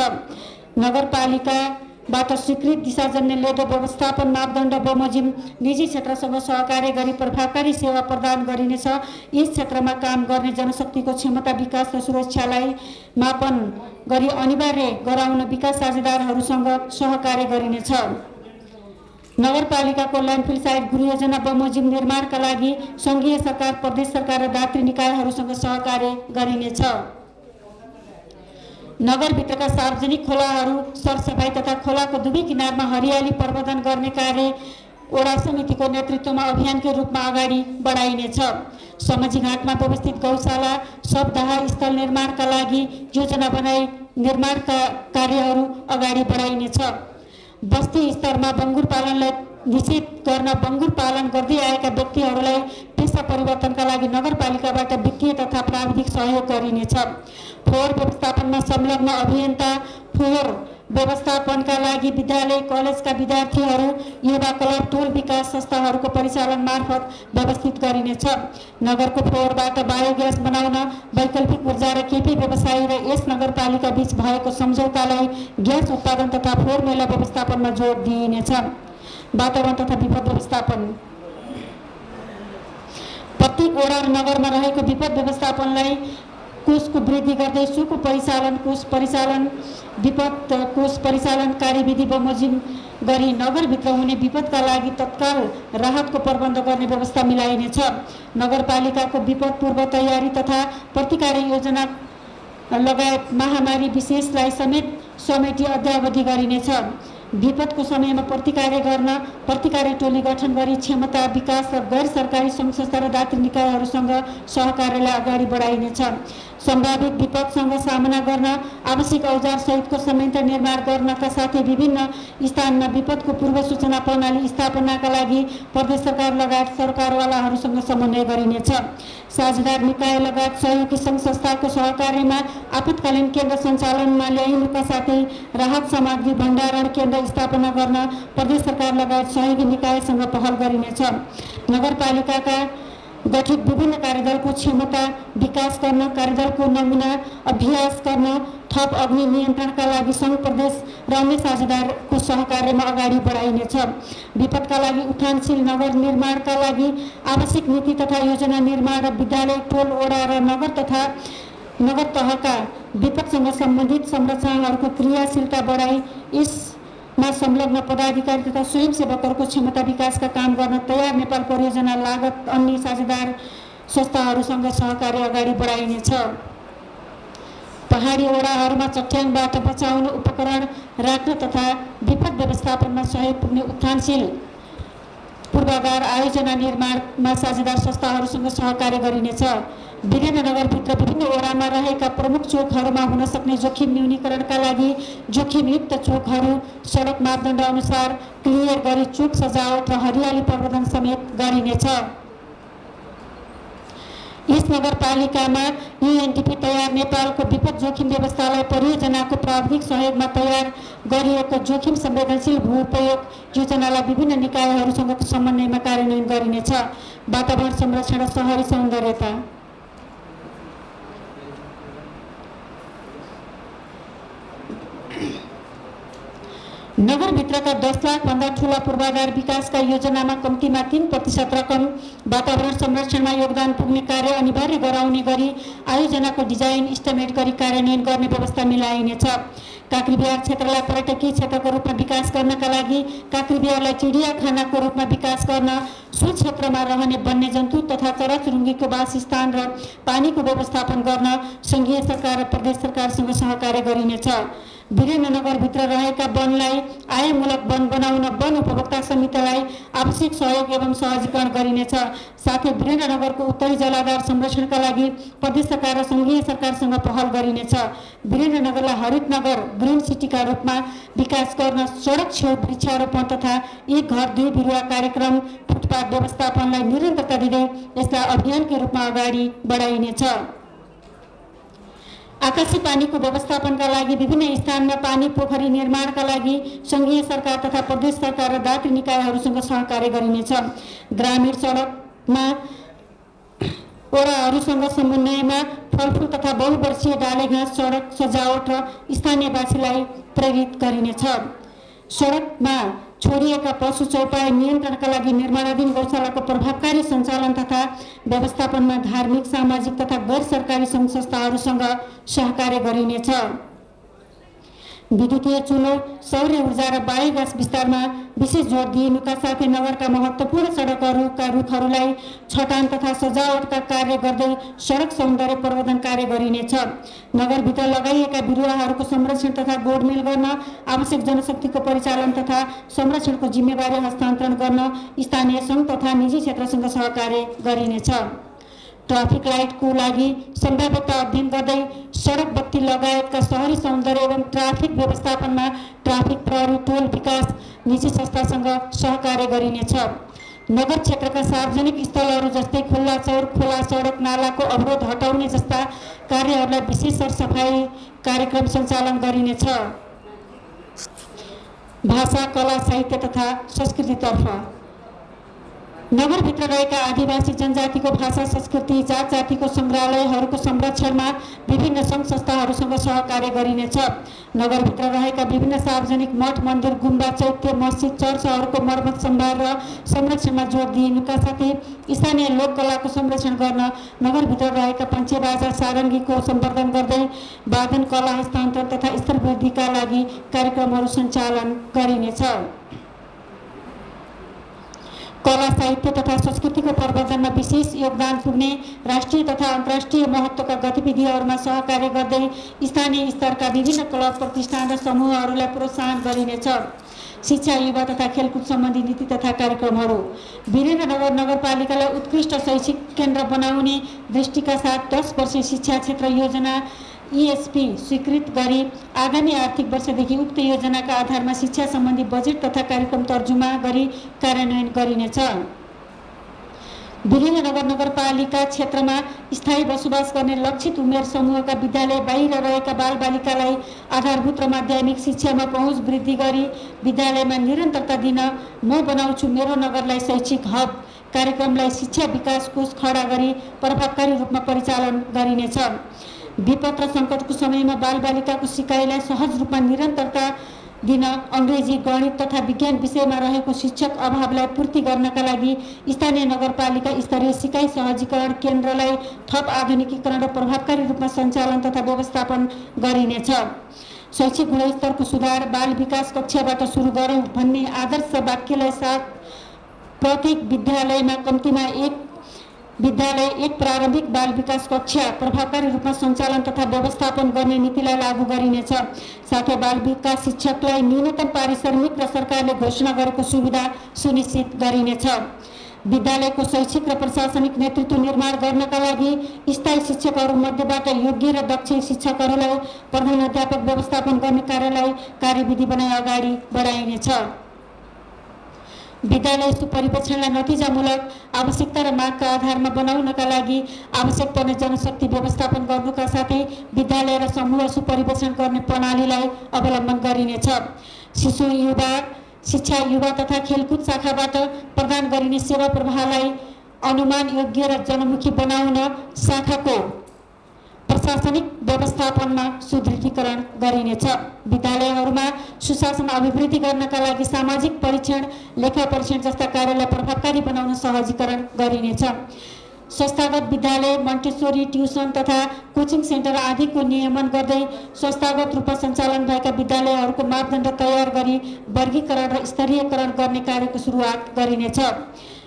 नगरपालिकाबाट स्वीकृत दिशाजन्य लेदो व्यवस्थापन मापदण्ड बमोजिम निजी क्षेत्रसँग सहकार्य गरी प्रभावकारी सेवा प्रदान गरिनेछ। यस क्षेत्रमा काम गर्ने जनशक्तिको क्षमता विकास र सुरक्षालाई मापन गरी अनिवार्य गराउन विकास साझेदारहरूसँग सहकार्य गरिनेछ। नगरपालिकाको ल्यान्डफिल साइट गृह योजना बमोजिम निर्माणका लागि सङ्घीय सरकार प्रदेश सरकार र दात्री निकायहरूसँग सहकार्य गरिनेछ। नगरभित्रका सार्वजनिक खोलाहरू सरसफाइ तथा खोलाको दुवै किनारमा हरियाली प्रवर्धन गर्ने कार्य वडा समितिको नेतृत्वमा अभियानकै रूपमा अगाडि बढाइनेछ। समझीघाटमा व्यवस्थित गौशाला शवदाह स्थल निर्माणका लागि योजना बनाई निर्माणका कार्यहरू अगाडि बढाइनेछ। बस्ती स्तरमा बङ्गुर पालनलाई निषेध गर्न बङ्गुर पालन गर्दै आएका व्यक्तिहरूलाई पेसा परिवर्तनका लागि नगरपालिकाबाट वित्तीय तथा प्राविधिक सहयोग गरिनेछ। फोहोर व्यवस्थापनमा संलग्न अभियन्ता फोहोर व्यवस्थापनका लागि विद्यालय कलेजका विद्यार्थीहरू युवा क्लब टोल विकास संस्थाहरूको परिचालन मार्फत व्यवस्थित गरिनेछ। नगरको फोहोरबाट बायोग्यास बनाउन वैकल्पिक ऊर्जा र केपी व्यवसायी र यस नगरपालिका बीच भएको सम्झौतालाई ग्यास उत्पादन तथा फोहोर मैला व्यवस्थापनमा जोड दिइनेछ। वातावरण तथा विपद व्यवस्थापन प्रत्येक वडा र नगरमा रहेको विपद व्यवस्थापनलाई कोषको वृद्धि गर्दै सुको परिचालन कोष परिचालन विपद कोष परिचालन कार्यविधि बमोजिम गरी नगरभित्र हुने विपदका लागि तत्काल राहतको प्रबन्ध गर्ने व्यवस्था मिलाइनेछ। नगरपालिकाको विपद पूर्व तयारी तथा प्रतिकार योजना लगायत महामारी विशेषलाई समेत समेटी अद्यावधि गरिनेछ। विपदको समयमा प्रतिकार गर्न प्रतिकार टोली गठन गरी क्षमता विकास र गैर सरकारी सङ्घ संस्था र दात्री निकायहरूसँग सहकार्यलाई अगाडि बढाइनेछ। सम्भावित विपदसँग सामना गर्न आवश्यक औजार सहितको संयन्त्र निर्माण गर्नका साथै विभिन्न स्थानमा विपदको पूर्व सूचना प्रणाली स्थापनाका लागि प्रदेश सरकार लगायत सरकारवालाहरूसँग समन्वय गरिनेछ। साझेदार निकाय लगायत सहयोगी सङ्घ संस्थाको सहकार्यमा आपतकालीन केन्द्र सञ्चालनमा ल्याइनुका साथै राहत सामग्री भण्डारण केन्द्र स्थापना गर्न प्रदेश सरकार लगायत सहयोगी निकायसँग पहल गरिनेछ। नगरपालिकाका गठित विभिन्न कार्यदलको क्षमता विकास गर्न कार्यदलको नमुना अभ्यास गर्न थप अग्नि नियन्त्रणका लागि सङ्घ प्रदेश र अन्य साझेदारको सहकार्यमा अगाडि बढाइनेछ। विपदका लागि उठानशील नगर निर्माणका लागि आवश्यक नीति तथा योजना निर्माण र विद्यालय टोल वडा र नगर तहका विपदसँग सम्बन्धित संरचनाहरूको क्रियाशीलता बढाई यसमा संलग्न पदाधिकारी तथा स्वयंसेवकहरूको क्षमता विकासका काम गर्न तयार नेपाल परियोजना लागत अन्य साझेदार संस्थाहरूसँग सहकार्य अगाडि बढाइनेछ। पहाडी वडाहरूमा चट्याङबाट बचाउन उपकरण राख्न तथा विपद व्यवस्थापनमा सहयोग पुग्ने उत्थानशील पूर्वाधार आयोजना निर्माणमा साझेदार संस्थाहरूसँग सहकार्य गरिनेछ। वीरेन्द्रनगरभित्र विभिन्न वडामा रहेका प्रमुख चोकहरूमा हुन सक्ने जोखिम न्यूनीकरणका लागि जोखिमयुक्त चोकहरू सडक मापदण्ड अनुसार क्लियर गरी चोक सजावट र हरियाली प्रवर्धन समेत गरिनेछ। यस नगरपालिकामा युएनडिपी तयार नेपालको विपद जोखिम व्यवस्थालाई परियोजनाको प्राविधिक सहयोगमा तयार गरिएको जोखिम संवेदनशील भू उपयोग योजनालाई विभिन्न निकायहरूसँग समन्वयमा कार्यान्वयन गरिनेछ। वातावरण संरक्षण र शहरी सौन्दर्यता नगरभित्रका 10 लाखभन्दा ठूला पूर्वाधार विकासका योजनामा कम्तीमा 3% रकम वातावरण संरक्षणमा योगदान पुग्ने कार्य अनिवार्य गराउने गरी आयोजनाको डिजाइन इस्टिमेट गरी कार्यान्वयन गर्ने व्यवस्था मिलाइनेछ। काँक्रीबिहार क्षेत्रलाई पर्यटकीय क्षेत्रको रूपमा विकास गर्नका लागि काँक्रीबिहारलाई चिडियाखानाको रूपमा विकास गर्न सो क्षेत्रमा रहने वन्यजन्तु तथा चराचुरुङ्गीको वासस्थान र पानीको व्यवस्थापन गर्न सङ्घीय सरकार र प्रदेश सरकारसँग सहकार्य गरिनेछ। वीरेन्द्रनगरभित्र रहेका वनलाई आयमूलक वन बनाउन वन उपभोक्ता समितिलाई आवश्यक सहयोग एवं सहजीकरण गरिनेछ। साथै वीरेन्द्रनगरको उत्तरी जलाधार संरक्षणका लागि प्रदेश सरकार र सङ्घीय सरकारसँग पहल गरिनेछ। वीरेन्द्रनगरलाई हरित नगर ग्रिन सिटीका रूपमा विकास गर्न सडक छेउ वृक्षारोपण तथा एक घर दुई बिरुवा कार्यक्रम फुटपाथ व्यवस्थापनलाई निरन्तरता दिँदै यसलाई अभियानकै रूपमा अगाडि बढाइनेछ। आकाशी पानीको व्यवस्थापनका लागि विभिन्न स्थानमा पानी पोखरी निर्माणका लागि सङ्घीय सरकार तथा प्रदेश सरकार र दात्री निकायहरूसँग सहकार्य गरिनेछ। ग्रामीण सडकमा वडाहरूसँग समन्वयमा फलफुल तथा बहुवर्षीय डाले घाँस सडक सजावट र स्थानीयवासीलाई प्रेरित गरिनेछ। सडकमा छोडिएका पशु चौपाई नियन्त्रणका लागि निर्माणाधीन गौशालाको प्रभावकारी सञ्चालन तथा व्यवस्थापनमा धार्मिक सामाजिक तथा गैर सरकारी सङ्घ संस्थाहरूसँग सहकार्य गरिनेछ। विद्युतीय चुलो सौर्य ऊर्जा र बायोग्यास विस्तारमा विशेष जोड दिइनुका साथै नगरका महत्त्वपूर्ण सडकहरूका रुखहरूलाई छटान तथा सजावटका कार्य गर्दै सडक सौन्दर्य प्रवर्धन कार्य गरिनेछ। नगरभित्र लगाइएका बिरुवाहरूको संरक्षण तथा गोडमेल गर्न आवश्यक जनशक्तिको परिचालन तथा संरक्षणको जिम्मेवारी हस्तान्तरण गर्न स्थानीय सङ्घ तथा निजी क्षेत्रसँग सहकार्य गरिनेछ। ट्राफिक लाइटको लागि सम्भाव्यता अध्ययन गर्दै सडक बत्ती लगायतका शहरी सौन्दर्य एवं ट्राफिक व्यवस्थापनमा ट्राफिक प्रहरी टोल विकास निजी संस्थासँग सहकार्य गरिनेछ। नगर क्षेत्रका सार्वजनिक स्थलहरू जस्तै खुल्ला चौर खोला सडक नालाको अवरोध हटाउने जस्ता कार्यहरूलाई विशेष सरसफाई कार्यक्रम सञ्चालन गरिनेछ। भाषा कला साहित्य तथा संस्कृतितर्फ नगरभित्र रहेका आदिवासी जनजातिको भाषा संस्कृति जात जातिको सङ्ग्रहालयहरूको संरक्षणमा विभिन्न सङ्घ संस्थाहरूसँग सहकार्य गरिनेछ। नगरभित्र रहेका विभिन्न सार्वजनिक मठ मन्दिर गुम्बा चैत्य मस्जिद चर्चहरूको मर्मत सम्भार र संरक्षणमा जोड दिइनुका साथै स्थानीय लोककलाको संरक्षण गर्न नगरभित्र रहेका पञ्चेबाजा सारङ्गीको सम्वर्धन गर्दै वादन कला हस्तान्तरण तथा स्तरवृद्धिका लागि कार्यक्रमहरू सञ्चालन गरिनेछ। कला साहित्य तथा संस्कृतिको प्रवर्धनमा विशेष योगदान पुग्ने राष्ट्रिय तथा अन्तर्राष्ट्रिय महत्त्वका गतिविधिहरूमा सहकार्य गर्दै स्थानीय स्तरका विभिन्न क्लब प्रतिष्ठान र समूहहरूलाई प्रोत्साहन गरिनेछ। शिक्षा युवा तथा खेलकुद सम्बन्धी नीति तथा कार्यक्रमहरू वीरेन्द्रनगर नगरपालिकालाई उत्कृष्ट शैक्षिक केन्द्र बनाउने दृष्टिका साथ 10 वर्षीय शिक्षा क्षेत्र योजना ESP स्वीकृत गरी आगामी आर्थिक वर्षदेखि उक्त योजनाका आधारमा शिक्षा सम्बन्धी बजेट तथा कार्यक्रम तर्जुमा गरी कार्यान्वयन गरिनेछ। वीरेन्द्रनगर नगरपालिका क्षेत्रमा स्थायी बसोबास गर्ने लक्षित उमेर समूहका विद्यालय बाहिर रहेका बालबालिकालाई आधारभूत र माध्यमिक शिक्षामा पहुँच वृद्धि गरी विद्यालयमा निरन्तरता दिन म बनाउँछु मेरो नगरलाई शैक्षिक हब कार्यक्रमलाई शिक्षा विकास कोष खडा गरी प्रभावकारी रूपमा परिचालन गरिनेछ। विपद र सङ्कटको समयमा बालबालिकाको सिकाइलाई सहज रूपमा निरन्तरता दिन अङ्ग्रेजी गणित तथा विज्ञान विषयमा रहेको शिक्षक अभावलाई पूर्ति गर्नका लागि स्थानीय नगरपालिका स्तरीय सिकाइ सहजीकरण केन्द्रलाई थप आधुनिकीकरण र प्रभावकारी रूपमा सञ्चालन तथा व्यवस्थापन गरिनेछ। शैक्षिक गुणस्तरको सुधार बाल विकास कक्षाबाट सुरु गरौँ भन्ने आदर्श वाक्यलाई साथ प्रत्येक विद्यालयमा कम्तीमा एक प्रारम्भिक बाल विकास कक्षा प्रभावकारी रूपमा सञ्चालन तथा व्यवस्थापन गर्ने नीतिलाई लागू गरिनेछ। साथै बाल विकास शिक्षकलाई न्यूनतम पारिश्रमिक र सरकारले घोषणा गरेको सुविधा सुनिश्चित गरिनेछ। विद्यालयको शैक्षिक र प्रशासनिक नेतृत्व निर्माण गर्नका लागि स्थायी शिक्षकहरू मध्येबाट योग्य र दक्ष शिक्षकहरूलाई प्रधानाध्यापक व्यवस्थापन गर्ने कार्यलाई कार्यविधि बनाई अगाडि बढाइनेछ। विद्यालय सुपरिवेक्षणलाई नतिजामूलक आवश्यकता र मागका आधारमा बनाउनका लागि आवश्यक पर्ने जनशक्ति व्यवस्थापन गर्नुका साथै विद्यालय र समूह सुपरिवेक्षण गर्ने प्रणालीलाई अवलम्बन गरिनेछ। शिशु युवा शिक्षा युवा तथा खेलकुद शाखाबाट प्रदान गरिने सेवा प्रवाहलाई अनुमान योग्य र जनमुखी बनाउन शाखाको प्रशासनिक व्यवस्थापनमा सुदृढीकरण गरिनेछ। विद्यालयहरूमा सुशासन अभिवृद्धि गर्नका लागि सामाजिक परीक्षण लेखा परीक्षण जस्ता कार्यलाई प्रभावकारी बनाउन सहजीकरण गरिनेछ। संस्थागत विद्यालय, मन्टेसोरी, ट्युसन तथा कोचिङ सेन्टर आदिको नियमन गर्दै संस्थागत रूपमा सञ्चालन भएका विद्यालयहरूको मापदण्ड तयार गरी वर्गीकरण र स्तरीयकरण गर्ने कार्यको सुरुवात गरिनेछ।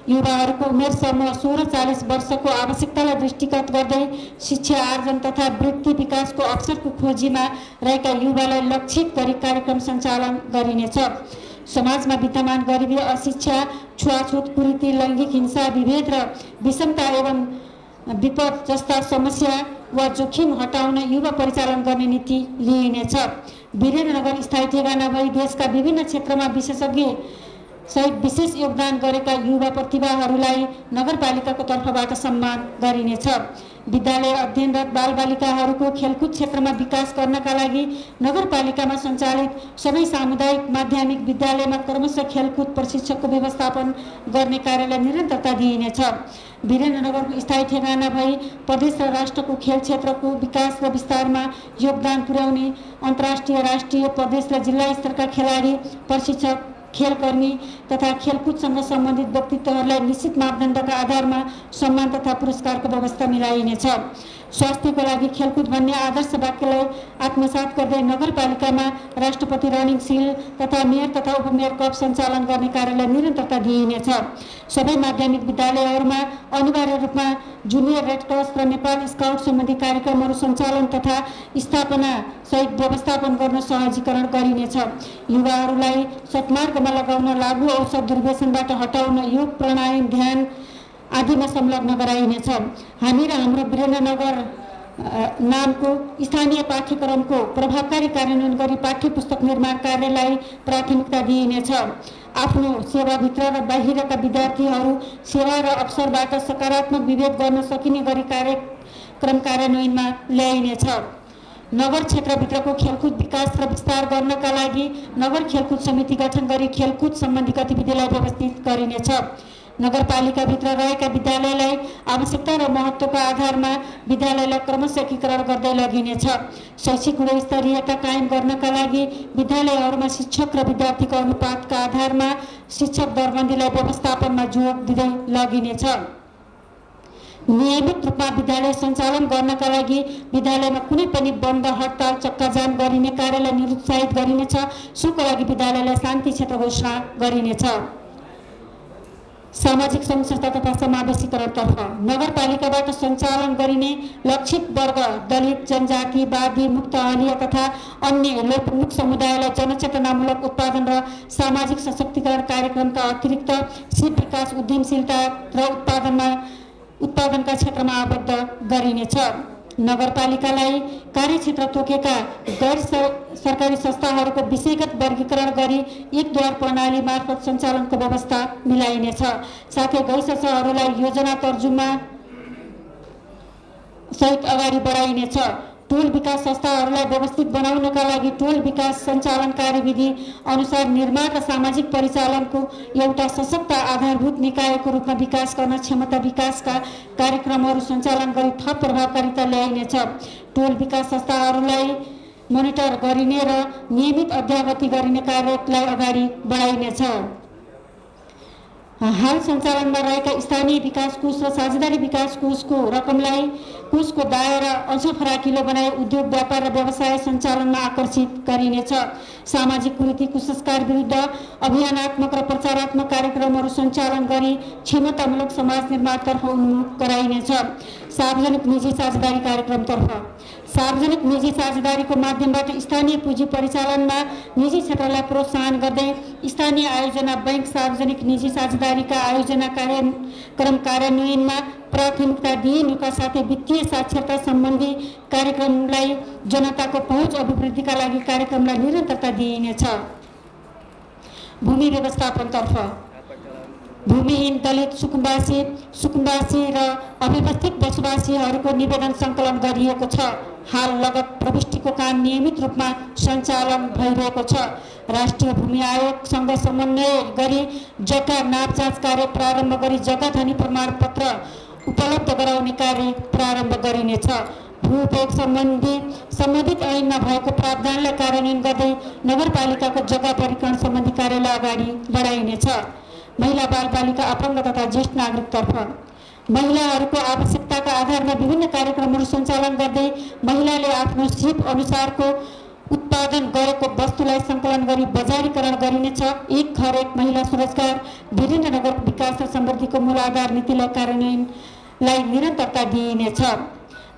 युवाहरूको उमेर समूह 16-40 वर्षको आवश्यकतालाई दृष्टिगत गर्दै शिक्षा आर्जन तथा वृत्ति विकासको अवसरको खोजीमा रहेका युवालाई लक्षित गरी कार्यक्रम सञ्चालन गरिनेछ। समाजमा विद्यमान गरिबी, अशिक्षा, छुवाछुत, कुरीति, लैङ्गिक हिंसा, विभेद र विषमता एवं विपद जस्ता समस्या वा जोखिम हटाउन युवा परिचालन गर्ने नीति लिइनेछ। वीरेन्द्रनगर स्थायी ठेगाना भई देशका विभिन्न क्षेत्रमा विशेषज्ञ सहित विशेष योगदान गरेका युवा प्रतिभाहरूलाई नगरपालिकाको तर्फबाट सम्मान गरिनेछ। विद्यालय अध्ययनरत बालबालिकाहरूको खेलकुद क्षेत्रमा विकास गर्नका लागि नगरपालिकामा सञ्चालित सबै सामुदायिक माध्यमिक विद्यालयमा क्रमशः खेलकुद प्रशिक्षकको व्यवस्थापन गर्ने कार्यलाई निरन्तरता दिइनेछ। वीरेन्द्रनगरको स्थायी ठेगाना भई प्रदेश र राष्ट्रको खेल क्षेत्रको विकास र विस्तारमा योगदान पुर्याउने अन्तर्राष्ट्रिय, राष्ट्रिय, प्रदेश र जिल्ला स्तरका खेलाडी, प्रशिक्षक, खेलकर्मी तथा खेलकुदसँग सम्बन्धित व्यक्तित्वहरूलाई निश्चित मापदण्डका आधारमा सम्मान तथा पुरस्कारको व्यवस्था मिलाइनेछ। स्वास्थ्यको लागि खेलकुद भन्ने आदर्श वाक्यलाई आत्मसात गर्दै नगरपालिकामा राष्ट्रपति रनिङ सिल्ड तथा मेयर तथा उपमेयर कप सञ्चालन गर्ने कार्यलाई निरन्तरता दिइनेछ। सबै माध्यमिक विद्यालयहरूमा अनिवार्य रूपमा जुनियर रेड क्रस र नेपाल स्काउट सम्बन्धी कार्यक्रमहरू सञ्चालन तथा स्थापना सहित व्यवस्थापन गर्न सहजीकरण गरिनेछ। युवाहरूलाई सत्मार्गमा लगाउन, लागु औषध दुर्व्यसनबाट हटाउन, योग, प्राणायाम, ध्यान आदिमा संलग्न गराइनेछ। हामी र हाम्रो वीरेन्द्रनगर नामको स्थानीय पाठ्यक्रमको प्रभावकारी कार्यान्वयन गरी पाठ्य पुस्तक निर्माण कार्यलाई प्राथमिकता दिइनेछ। आफ्नो सेवाभित्र र बाहिरका विद्यार्थीहरू सेवा र अवसरबाट सकारात्मक विभेद गर्न सकिने गरी कार्यक्रम कार्यान्वयनमा ल्याइनेछ। नगर क्षेत्रभित्रको खेलकुद विकास र विस्तार गर्नका लागि नगर खेलकुद समिति गठन गरी खेलकुद सम्बन्धी गतिविधिलाई व्यवस्थित गरिनेछ। नगरपालिकाभित्र रहेका विद्यालयलाई आवश्यकता र महत्त्वको आधारमा विद्यालयलाई क्रमशः एकीकरण गर्दै लगिनेछ। शैक्षिक गुणस्तरीयता कायम गर्नका लागि विद्यालयहरूमा शिक्षक र विद्यार्थीको अनुपातका आधारमा शिक्षक दरबन्दीलाई व्यवस्थापनमा जोड दिँदै लगिनेछ। नियमित रूपमा विद्यालय सञ्चालन गर्नका लागि विद्यालयमा कुनै पनि बन्द, हडताल, चक्काजाम गरिने कार्यलाई निरुत्साहित गरिनेछ। सोको लागि विद्यालयलाई शान्ति क्षेत्र घोषणा गरिनेछ। सामाजिक सङ्घ संस्था तथा समावेशीकरणतर्फ नगरपालिकाबाट सञ्चालन गरिने लक्षित वर्ग, दलित, जनजाति, बादी, मुक्त अलिया तथा अन्य लोकप्रमुख समुदायलाई जनचेतनामूलक उत्पादन र सामाजिक सशक्तिकरण कार्यक्रमका अतिरिक्त सिप विकास, उद्यमशीलता र उत्पादनका क्षेत्रमा आबद्ध गरिनेछ। नगरपालिकालाई कार्यक्षेत्र तोकेका गैर सरकारी संस्थाहरूको विषयगत वर्गीकरण गरी एक द्वार प्रणाली मार्फत सञ्चालनको व्यवस्था मिलाइनेछ। साथै गैर-संस्थाहरूलाई योजना तर्जुमा सहित अगाडि बढाइनेछ। टोल विकास संस्थाहरूलाई व्यवस्थित बनाउनका लागि टोल विकास सञ्चालन कार्यविधि अनुसार निर्माण र सामाजिक परिचालनको एउटा सशक्त आधारभूत निकायको रूपमा विकास गर्न क्षमता विकासका कार्यक्रमहरू सञ्चालन गरी थप प्रभावकारिता ल्याइनेछ। टोल विकास संस्थाहरूलाई मोनिटर गरिने र नियमित अद्यावधि गरिने कार्यलाई अगाडि बढाइनेछ। हाल सञ्चालनमा रहेका स्थानीय विकास कोष र साझेदारी विकास कोषको रकमलाई कोषको दायरा अझ फराकिलो बनाई उद्योग, व्यापार र व्यवसाय सञ्चालनमा आकर्षित गरिनेछ। सामाजिक कुरीति, कुसंस्कार विरुद्ध अभियानात्मक र प्रचारात्मक कार्यक्रमहरू सञ्चालन गरी क्षमतामूलक समाज निर्माणतर्फ उन्मुख गराइनेछ। सार्वजनिक निजी साझेदारी कार्यक्रमतर्फ सार्वजनिक निजी साझेदारीको माध्यमबाट स्थानीय पुँजी परिचालनमा निजी क्षेत्रलाई प्रोत्साहन गर्दै स्थानीय आयोजना बैंक सार्वजनिक निजी साझेदारीका आयोजना कार्यक्रम कार्यान्वयनमा प्राथमिकता दिइनुका साथै वित्तीय साक्षरता सम्बन्धी कार्यक्रमलाई जनताको पहुँच अभिवृद्धिका लागि कार्यक्रमलाई निरन्तरता दिइनेछ। भूमि व्यवस्थापनतर्फ भूमिहीन, दलित, सुकुम्बासी र अव्यवस्थित बसोबासीहरूको निवेदन सङ्कलन गरिएको छ। हाल लगत प्रविष्टिको काम नियमित रूपमा सञ्चालन भइरहेको छ। राष्ट्रिय भूमि आयोगसँग समन्वय गरी जग्गा नापजाँच कार्य प्रारम्भ गरी जग्गा धनी प्रमाणपत्र उपलब्ध गराउने कार्य प्रारम्भ गरिनेछ। भूउपयोग सम्बन्धित ऐनमा भएको प्रावधानलाई कार्यान्वयन गर्दै नगरपालिकाको जग्गा वर्गीकरण सम्बन्धी कार्यलाई अगाडि बढाइनेछ। महिला, बालबालिका, अपङ्ग तथा ज्येष्ठ नागरिकतर्फ महिलाहरूको आवश्यकताका आधारमा विभिन्न कार्यक्रमहरू सञ्चालन गर्दै महिलाले आफ्नो सिप अनुसारको उत्पादन गरेको वस्तुलाई सङ्कलन गरी बजारीकरण गरिनेछ। एक घर एक महिला स्वरोजगार वीरेन्द्रनगर विकास र समृद्धिको मूलाधार नीतिलाई कार्यान्वयनलाई निरन्तरता दिइनेछ।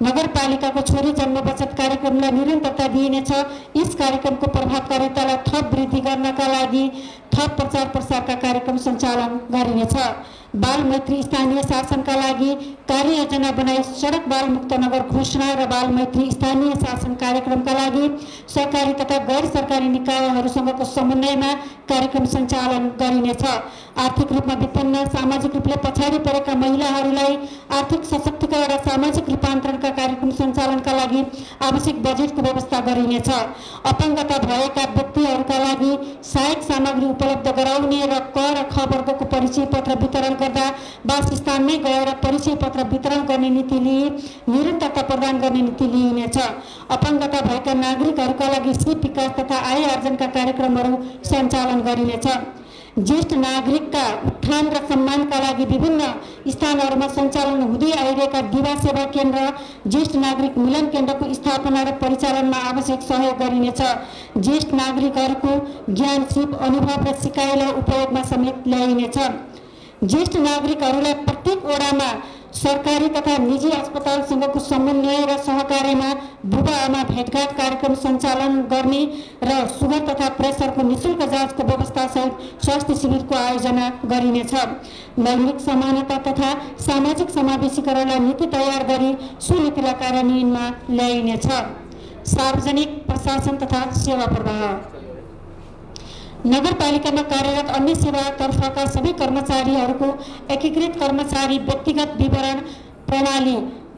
नगरपालिकाको छोरी जन्म बचत कार्यक्रमलाई निरन्तरता दिइनेछ। यस कार्यक्रमको प्रभावकारितालाई थप वृद्धि गर्नका लागि थप प्रचार प्रसारका कार्यक्रम सञ्चालन गरिनेछ। बाल मैत्री स्थानीय शासनका लागि कार्ययोजना बनाई सडक बाल मुक्त नगर घोषणा र बाल मैत्री स्थानीय शासन कार्यक्रमका लागि सरकारी तथा गैर सरकारी निकायहरूसँगको समन्वयमा कार्यक्रम सञ्चालन गरिनेछ। आर्थिक रूपमा विपन्न सामाजिक रूपले पछाडि परेका महिलाहरूलाई आर्थिक सशक्तिकरण र सामाजिक रूपान्तरणका कार्यक्रम सञ्चालनका लागि आवश्यक बजेटको व्यवस्था गरिनेछ। अपाङ्गता भएका व्यक्तिहरूका लागि सहायक सामग्री उपलब्ध गराउने र क र ख वर्गको परिचय पत्र वितरण गर्दा वासस्थानमै गएर परिचय पत्र वितरण गर्ने नीति लिई निरन्तरता प्रदान गर्ने नीति लिइनेछ। अपाङ्गता भएका नागरिकहरूका लागि सिप विकास तथा आय आर्जनका कार्यक्रमहरू सञ्चालन गरिनेछ। ज्येष्ठ नागरिकका उत्थान र सम्मानका लागि विभिन्न स्थानहरूमा सञ्चालन हुँदै आइरहेका दिवा सेवा केन्द्र ज्येष्ठ नागरिक मिलन केन्द्रको स्थापना र परिचालनमा आवश्यक सहयोग गरिनेछ। ज्येष्ठ नागरिकहरूको ज्ञान सिप अनुभव र सिकाइलाई उपयोगमा समेत ल्याइनेछ। ज्येष्ठ नागरिकहरूलाई प्रत्येक वडामा सरकारी तथा निजी अस्पतालसँगको समन्वय र सहकार्यमा बुबा आमा भेटघाट कार्यक्रम सञ्चालन गर्ने र सुगर तथा प्रेसरको निशुल्क जाँचको व्यवस्थासहित स्वास्थ्य शिविरको आयोजना गरिनेछ। लैङ्गिक समानता तथा सामाजिक समावेशीकरणलाई नीति तयार गरी सुनीतिलाई कार्यान्वयनमा ल्याइनेछ। सार्वजनिक प्रशासन तथा सेवा प्रवाह नगरपालिकामा कार्यरत अन्य सेवातर्फका सबै कर्मचारीहरूको एकीकृत कर्मचारी व्यक्तिगत विवरण प्रणाली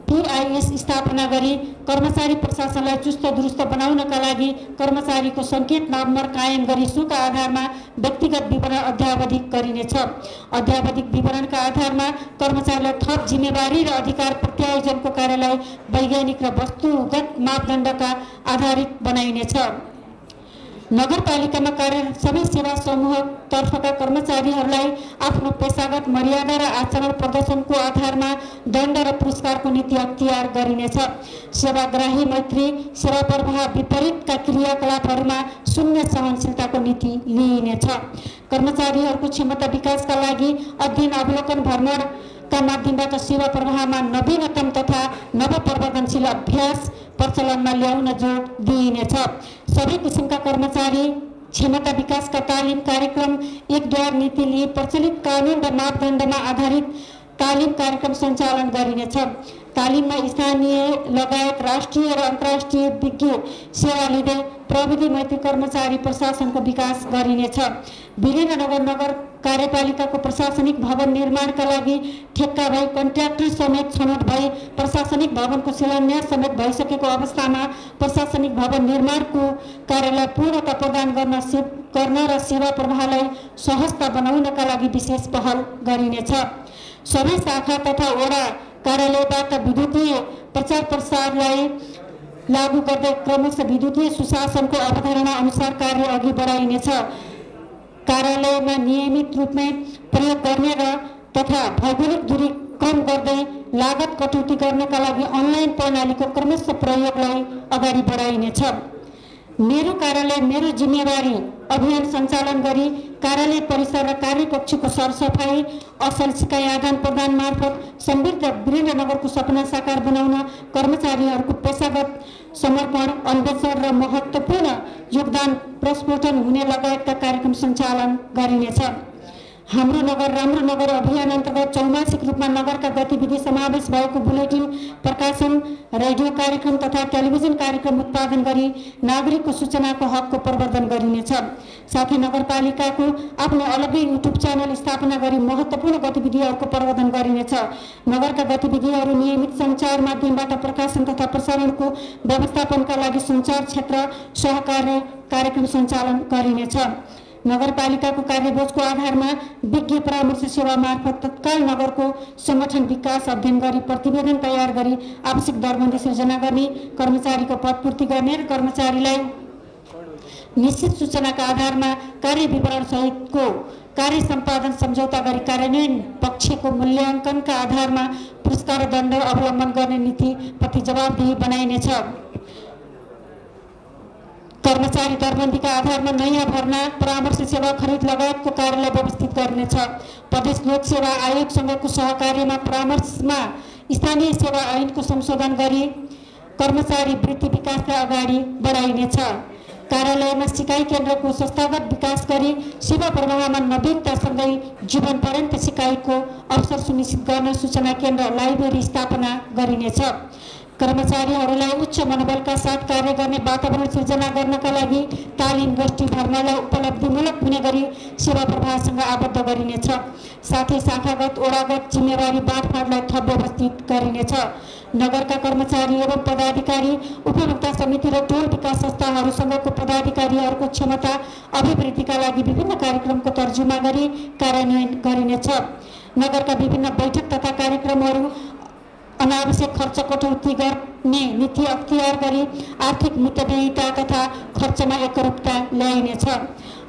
PIS स्थापना गरी कर्मचारी प्रशासनलाई चुस्त दुरुस्त बनाउनका लागि कर्मचारीको सङ्केत नम्बर कायम गरी सोका आधारमा व्यक्तिगत विवरण अध्यावधिक गरिनेछ। अध्यावधिक विवरणका आधारमा कर्मचारीलाई थप जिम्मेवारी र अधिकार प्रत्यायोजनको कार्यलाई वैज्ञानिक र वस्तुगत मापदण्डका आधारित बनाइनेछ। नगरपालिकामा कार्यरत सबै सेवा समूहतर्फका कर्मचारीहरूलाई आफ्नो पेशागत मर्यादा र आचरण प्रदर्शनको आधारमा दण्ड र पुरस्कारको नीति अख्तियार गरिनेछ। सेवाग्राही मैत्री सेवा प्रवाह विपरीतका क्रियाकलापहरूमा शून्य सहनशीलताको नीति लिइनेछ। कर्मचारीहरूको क्षमता विकासका लागि अध्ययन अवलोकन भ्रमणका माध्यमबाट सेवा प्रवाहमा नवीनतम तथा नवप्रवर्धनशील अभ्यास प्रचलनमा ल्याउन जोड दिइनेछ। सबै किसिमका कर्मचारी क्षमता विकासका तालिम कार्यक्रम एकद्वार नीति लिए प्रचलित कानुन र मापदण्डमा आधारित तालिम कार्यक्रम सञ्चालन गरिनेछ। तालिममा स्थानीय लगायत राष्ट्रिय र अन्तर्राष्ट्रिय विज्ञ सेवा लिँदै प्रविधि मैत्री कर्मचारी प्रशासनको विकास गरिनेछ। वीरेन्द्रनगर नगर कार्यपालिकाको प्रशासनिक भवन निर्माणका लागि ठेक्का भई कन्ट्र्याक्टर समेत छनौट भई प्रशासनिक भवनको शिलान्यास समेत भइसकेको अवस्थामा प्रशासनिक भवन निर्माणको कार्यलाई पूर्णता प्रदान गर्न र सेवा प्रवाहलाई सहजता बनाउनका लागि विशेष पहल गरिनेछ। सबै शाखा तथा वडा कार्यालयबाट विद्युतीय प्रचार प्रसारलाई लागू गर्दै क्रमशः विद्युतीय सुशासनको अवधारणा अनुसार कार्य अघि बढाइनेछ। कार्यालयमा नियमित रूपमा प्रयोग गर्ने र तथा भौगोलिक दूरी कम गर्दै लागत कटौती गर्नका लागि अनलाइन प्रणालीको क्रमशः प्रयोगलाई अगाडि बढाइनेछ। मेरो कार्यालय मेरो जिम्मेवारी अभियान सञ्चालन गरी कार्यालय परिसर र कार्यकक्षको सरसफाई असल सिकाइ आदान प्रदान मार्फत समृद्ध वीरेन्द्रनगरको सपना साकार बनाउन कर्मचारीहरूको पेशागत समर्पण अन्वेषण र महत्त्वपूर्ण योगदान प्रस्फोटन हुने लगायतका कार्यक्रम सञ्चालन गरिनेछ। हाम्रो नगर राम्रो नगर अभियान अन्तर्गत चौमासिक रूपमा नगरका गतिविधि समावेश भएको बुलेटिन प्रकाशन रेडियो कार्यक्रम तथा टेलिभिजन कार्यक्रम उत्पादन गरी नागरिकको सूचनाको हकको प्रवर्धन गरिनेछ। साथै नगरपालिकाको आफ्नो अलग्गै युट्युब च्यानल स्थापना गरी महत्त्वपूर्ण गतिविधिहरूको प्रवर्धन गरिनेछ। नगरका गतिविधिहरू नियमित सञ्चार माध्यमबाट प्रकाशन तथा प्रसारणको व्यवस्थापनका लागि सञ्चार क्षेत्र सहकार्य कार्यक्रम सञ्चालन गरिनेछ। नगरपालिकाको कार्यबोझको आधारमा विज्ञ परामर्श सेवा मार्फत तत्काल नगरको संगठन विकास अध्ययन गरी प्रतिवेदन तयार गरी आवश्यक दरबन्दी सृजना गर्ने, कर्मचारीको पदपूर्ति गर्ने र कर्मचारीलाई निश्चित सूचनाका आधारमा कार्य विवरण सहितको कार्य सम्पादन सम्झौता गरी कार्यान्वयन पक्षको मूल्याङ्कनका आधारमा पुरस्कार दण्ड अवलम्बन गर्ने नीतिप्रति जवाबदेही बनाइनेछ। कर्मचारी दरबन्दीका आधारमा नयाँ भर्ना, परामर्श सेवा खरिद लगायतको कार्यलाई व्यवस्थित गर्नेछ। प्रदेश लोक सेवा आयोगसँगको सहकार्यमा परामर्शमा स्थानीय सेवा ऐनको संशोधन गरी कर्मचारी वृत्ति विकासलाई अगाडि बढाइनेछ। कार्यालयमा सिकाइ केन्द्रको संस्थागत विकास गरी सेवा प्रवाहमा नवीनतासँगै जीवन पर्यन्त सिकाइको अवसर सुनिश्चित गर्न सूचना केन्द्र लाइब्रेरी स्थापना गरिनेछ। कर्मचारीहरूलाई उच्च मनोबलका साथ कार्य गर्ने वातावरण सिर्जना गर्नका लागि तालिम, गोष्ठी भर्नालाई उपलब्धिमूलक हुने गरी सेवा प्रवाहसँग आबद्ध गरिनेछ। साथै शाखागत, ओडागत जिम्मेवारी बाँडफाँडलाई थप व्यवस्थित गरिनेछ। नगरका कर्मचारी एवं पदाधिकारी, उपभोक्ता समिति र टोल विकास संस्थाहरूसँगको पदाधिकारीहरूको क्षमता अभिवृद्धिका लागि विभिन्न कार्यक्रमको तर्जुमा गरी कार्यान्वयन गरिनेछ। नगरका विभिन्न बैठक तथा कार्यक्रमहरू अनावश्यक खर्च कटौती गर्ने नीति अख्तियार गरी आर्थिक मितव्ययिता तथा खर्चमा एकरूपता ल्याइनेछ।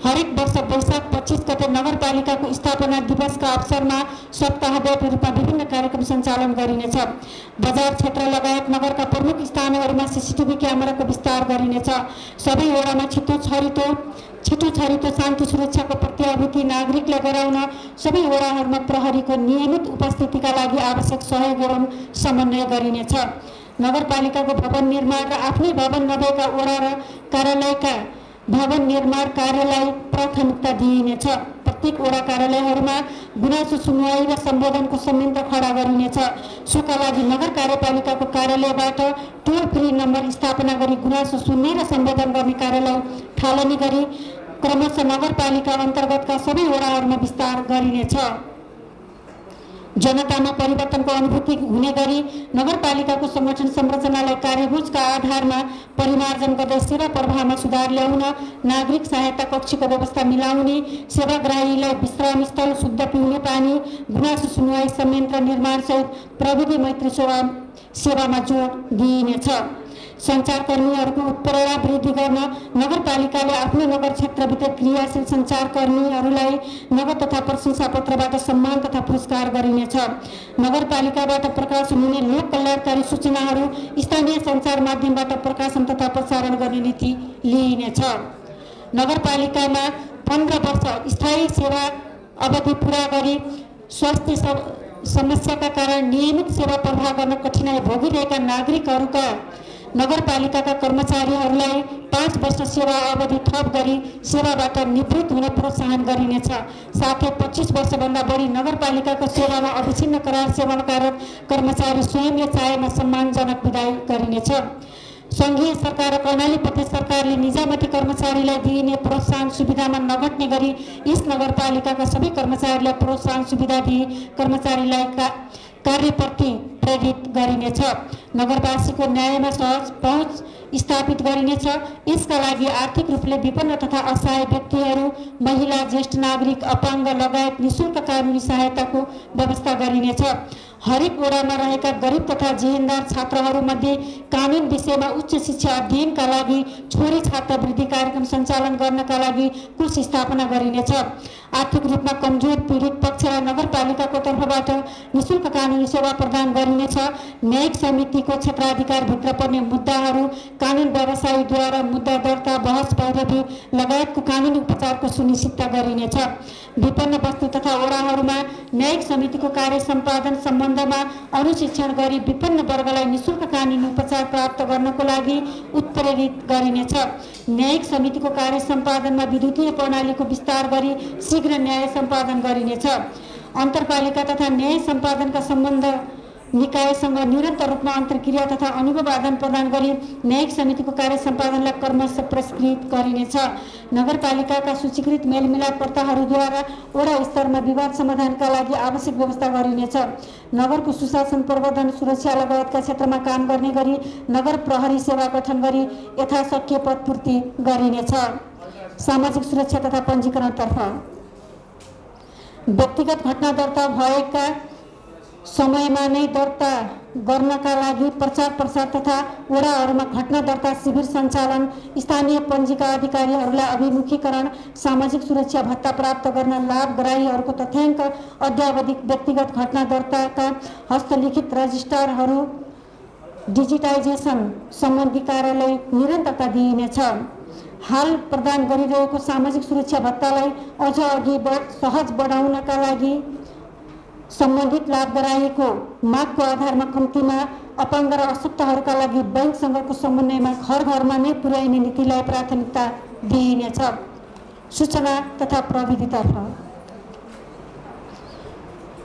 हरेक वर्ष वैशाख 25 गते नगरपालिकाको स्थापना दिवसका अवसरमा सप्ताहव्यापी रूपमा विभिन्न कार्यक्रम सञ्चालन गरिनेछ। बजार क्षेत्र लगायत नगरका प्रमुख स्थानहरूमा सीसीटीभी क्यामेराको विस्तार गरिनेछ। सबै वडामा छिटो छरितो शान्ति सुरक्षाको प्रत्याभूति नागरिकलाई गराउन सबै वडाहरूमा प्रहरीको नियमित उपस्थितिका लागि आवश्यक सहयोग एवं समन्वय गरिनेछ। नगरपालिकाको भवन निर्माण र आफ्नै भवन नभएका वडा र कार्यालयका भवन निर्माण कार्यलाई प्राथमिकता दिइनेछ। प्रत्येक वडा कार्यालयहरूमा गुनासो सुनवाई र सम्बोधनको संयन्त्र खडा गरिनेछ। सोका लागि नगर कार्यपालिकाको कार्यालयबाट टोल फ्री नम्बर स्थापना गरी गुनासो सुन्ने र सम्बोधन गर्ने कार्यालय थालनी गरी क्रमशः नगरपालिका अन्तर्गतका सबै वडाहरूमा विस्तार गरिनेछ। जनतामा परिवर्तनको अनुभूति हुने गरी नगरपालिकाको संगठन संरचनालाई कार्यबुझका आधारमा परिमार्जन गर्दै सेवा प्रवाहमा सुधार ल्याउन नागरिक सहायता कक्षको व्यवस्था मिलाउने, सेवाग्राहीलाई विश्राम स्थल, शुद्ध पिउने पानी, गुनासो सुनवाई संयन्त्र निर्माण सहित प्रविधि मैत्री सेवामा जोड दिइनेछ। सञ्चारकर्मीहरूको उत्प्रेरणा वृद्धि गर्न नगरपालिकाले आफ्नो नगर क्षेत्रभित्र क्रियाशील सञ्चारकर्मीहरूलाई नगद तथा प्रशंसापत्रबाट सम्मान तथा पुरस्कार गरिनेछ। नगरपालिकाबाट प्रकाशन हुने लोक कल्याणकारी सूचनाहरू स्थानीय सञ्चार माध्यमबाट प्रकाशन तथा प्रसारण गर्ने नीति लिइनेछ। नगरपालिकामा 15 वर्ष स्थायी सेवा अवधि पूरा गरी स्वास्थ्य समस्याका कारण नियमित सेवा प्रवाह गर्न कठिनाई भोगिरहेका नागरिकहरूका नगरपालिकाका कर्मचारीहरूलाई 5 वर्ष सेवा अवधि थप गरी सेवाबाट निवृत्त हुन प्रोत्साहन गरिनेछ। साथै 25 वर्षभन्दा बढी नगरपालिकाको सेवामा अविच्छिन्न करार सेवाकारक कर्मचारी स्वयंले चाहेमा सम्मानजनक विदाई गरिनेछ। सङ्घीय सरकार र कर्णाली प्रदेश सरकारले निजामती कर्मचारीलाई दिइने प्रोत्साहन सुविधामा नघट्ने गरी यस नगरपालिकाका सबै कर्मचारीलाई प्रोत्साहन सुविधा दिई कर्मचारीलाई कार्यप्रति प्रेरित गरिनेछ। नगरवासीको न्यायमा सहज पहुँच स्थापित गरिनेछ। यसका लागि आर्थिक रूपले विपन्न तथा असहाय व्यक्तिहरू, महिला, ज्येष्ठ नागरिक, अपाङ्ग लगायत निःशुल्क कानुनी सहायताको व्यवस्था गरिनेछ। हरेक वडामा रहेका गरिब तथा जिहेनदार छात्रहरूमध्ये कानुन विषयमा उच्च शिक्षा अध्ययनका लागि छोरी छात्रवृत्ति कार्यक्रम सञ्चालन गर्नका लागि कोष स्थापना गरिनेछ। आर्थिक रूपमा कमजोर पीडित पक्षलाई नगरपालिकाको तर्फबाट निःशुल्क कानुनी सेवा प्रदान गरिनेछ। न्यायिक समितिको क्षेत्राधिकारभित्र पर्ने मुद्दाहरू कानुन व्यवसायीद्वारा मुद्दा दर्ता, बहस, पैरवी लगायतको कानुनी उपचारको सुनिश्चितता गरिनेछ। विपन्न वस्तु तथा वडाहरूमा न्यायिक समितिको कार्य सम्पादन सम्बन्धमा अनुशिक्षण गरी विपन्न वर्गलाई निःशुल्क कानुनी उपचार प्राप्त गर्नको लागि उत्प्रेरित गरिनेछ। न्यायिक समितिको कार्य सम्पादनमा विद्युतीय प्रणालीको विस्तार गरी शीघ्र न्याय सम्पादन गरिनेछ। अन्तरपालिका तथा न्याय सम्पादनका सम्बन्ध निकायसँग निरन्तर रूपमा अन्तर्क्रिया तथा अनुभव आदान प्रदान गरी न्यायिक समितिको कार्य सम्पादनलाई क्रमशः परिष्कृत गरिनेछ। नगरपालिकाका सूचीकृत मेलमिलापकर्ताहरूद्वारा वडा स्तरमा विवाद समाधानका लागि आवश्यक व्यवस्था गरिनेछ। नगरको सुशासन, प्रवर्धन, सुरक्षा लगायतका क्षेत्रमा काम गर्ने गरी नगर प्रहरी सेवा गठन गरी यथाशक्य पदपूर्ति गरिनेछ। सामाजिक सुरक्षा तथा पञ्जीकरणतर्फ व्यक्तिगत घटना दर्ता भएका समयमा नै दर्ता गर्नका लागि प्रचार प्रसार तथा वडाहरूमा घटना दर्ता शिविर सञ्चालन, स्थानीय पञ्जीका अधिकारीहरूलाई अभिमुखीकरण, सामाजिक सुरक्षा भत्ता प्राप्त गर्न लाभग्राहीहरूको तथ्याङ्क अद्यावधिक व्यक्तिगत घटना दर्ताका हस्तलिखित रजिस्टरहरू डिजिटाइजेसन सम्बन्धी कार्यालय निरन्तरता दिइनेछ। हाल प्रदान गरिरहेको सामाजिक सुरक्षा भत्तालाई अझ अघि सहज बढाउनका लागि सम्बन्धित लाभग्राहीको मागको आधारमा कम्तीमा अपाङ्ग र अशक्तहरूका लागि बैंकसँगको समन्वयमा घर घरमा नै पुर्याइने नीतिलाई प्राथमिकता दिइनेछ। सूचना तथा प्रविधितर्फ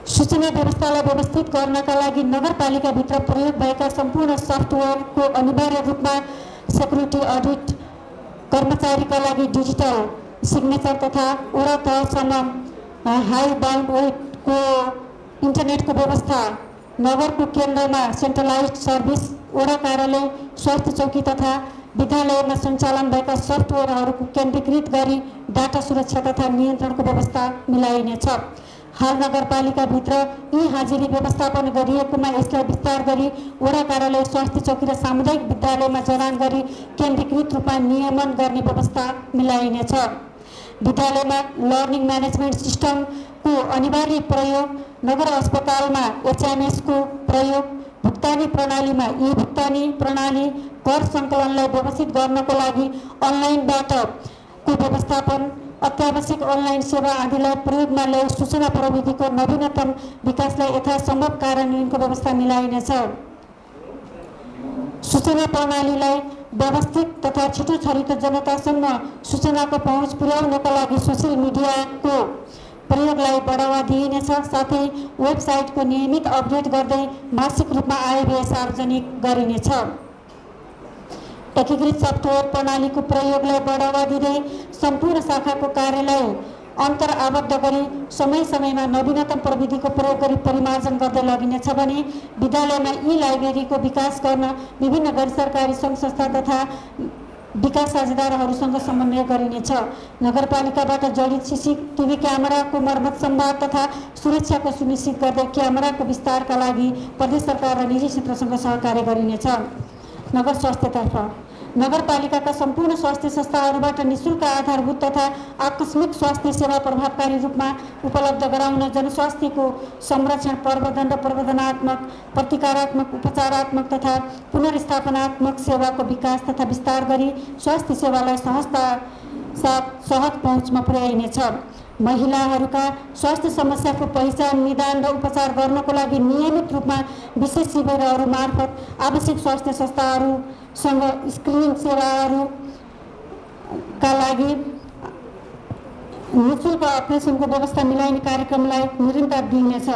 सूचना व्यवस्थालाई व्यवस्थित गर्नका लागि नगरपालिकाभित्र प्रयोग भएका सम्पूर्ण सफ्टवेयरको अनिवार्य रूपमा सेक्युरिटी अडिट, कर्मचारीका लागि डिजिटल सिग्नेचर तथा वडा तहसम्म हाई ब्यान्डविड्थको इन्टरनेटको व्यवस्था, नगरको केन्द्रमा सेन्ट्रलाइज्ड सर्भिस, वडा कार्यालय, स्वास्थ्य चौकी तथा विद्यालयमा सञ्चालन भएका सफ्टवेयरहरूको केन्द्रीकृत गरी डाटा सुरक्षा तथा नियन्त्रणको व्यवस्था मिलाइनेछ। हाल नगरपालिकाभित्र यी हाजिरी व्यवस्थापन गरिएकोमा यसलाई विस्तार गरी वडा कार्यालय, स्वास्थ्य चौकी र सामुदायिक विद्यालयमा जडान गरी केन्द्रीकृत रूपमा नियमन गर्ने व्यवस्था मिलाइनेछ। विद्यालयमा लर्निङ म्यानेजमेन्ट सिस्टमको अनिवार्य प्रयोग, नगर अस्पतालमा एचएमएसको प्रयोग, भुक्तानी प्रणालीमा ई भुक्तानी प्रणाली, कर सङ्कलनलाई व्यवस्थित गर्नको लागि अनलाइनबाटको व्यवस्थापन, अत्यावश्यक अनलाइन सेवा आदिलाई प्रयोगमा ल्याई सूचना प्रविधिको नवीनतम विकासलाई यथासम्भव कार्यान्वयनको व्यवस्था मिलाइनेछ। सूचना प्रणालीलाई व्यवस्थित तथा छिटो छरितो जनतासम्म सूचनाको पहुँच पुर्याउनका लागि सोसियल मिडियाको प्रयोगलाई बढावा दिइनेछ। साथै वेबसाइटको नियमित अपडेट गर्दै मासिक रूपमा आयव्यय सार्वजनिक गरिनेछ। एकीकृत सफ्टवेयर प्रणालीको प्रयोगलाई बढावा दिँदै सम्पूर्ण शाखाको कार्यलाई अन्तर आबद्ध गरी समय समयमा नवीनतम प्रविधिको प्रयोग गरी परिमार्जन गर्दै लगिनेछ भने विद्यालयमा यी लाइब्रेरीको विकास गर्न विभिन्न गैर सरकारी सङ्घ संस्था तथा विकास साझेदारहरूसँग समन्वय गरिनेछ। नगरपालिकाबाट जडित सीसीटीभी क्यामेराको मर्मत सम्वाद तथा सुरक्षाको सुनिश्चित गर्दै क्यामेराको विस्तारका लागि प्रदेश सरकार र निजी क्षेत्रसँग सहकार्य गरिनेछ। नगर स्वास्थ्यतर्फ नगरपालिकाका सम्पूर्ण स्वास्थ्य संस्थाहरूबाट निःशुल्क आधारभूत तथा आकस्मिक स्वास्थ्य सेवा प्रभावकारी रूपमा उपलब्ध गराउन जनस्वास्थ्यको संरक्षण, प्रवर्धन र प्रवर्धनात्मक, प्रतिकारात्मक, उपचारात्मक तथा पुनर्स्थापनात्मक सेवाको विकास तथा विस्तार गरी स्वास्थ्य सेवालाई सहज पहुँचमा पुर्याइनेछ। महिलाहरूका स्वास्थ्य समस्याको पहिचान, निदान र उपचार गर्नको लागि नियमित रूपमा विशेष शिविरहरू मार्फत आवश्यक स्वास्थ्य संस्थाहरूसँग स्क्रिनिङ सेवाहरूका लागि निःशुल्क अपरेसनको व्यवस्था मिलाइने कार्यक्रमलाई निरन्तर दिइनेछ।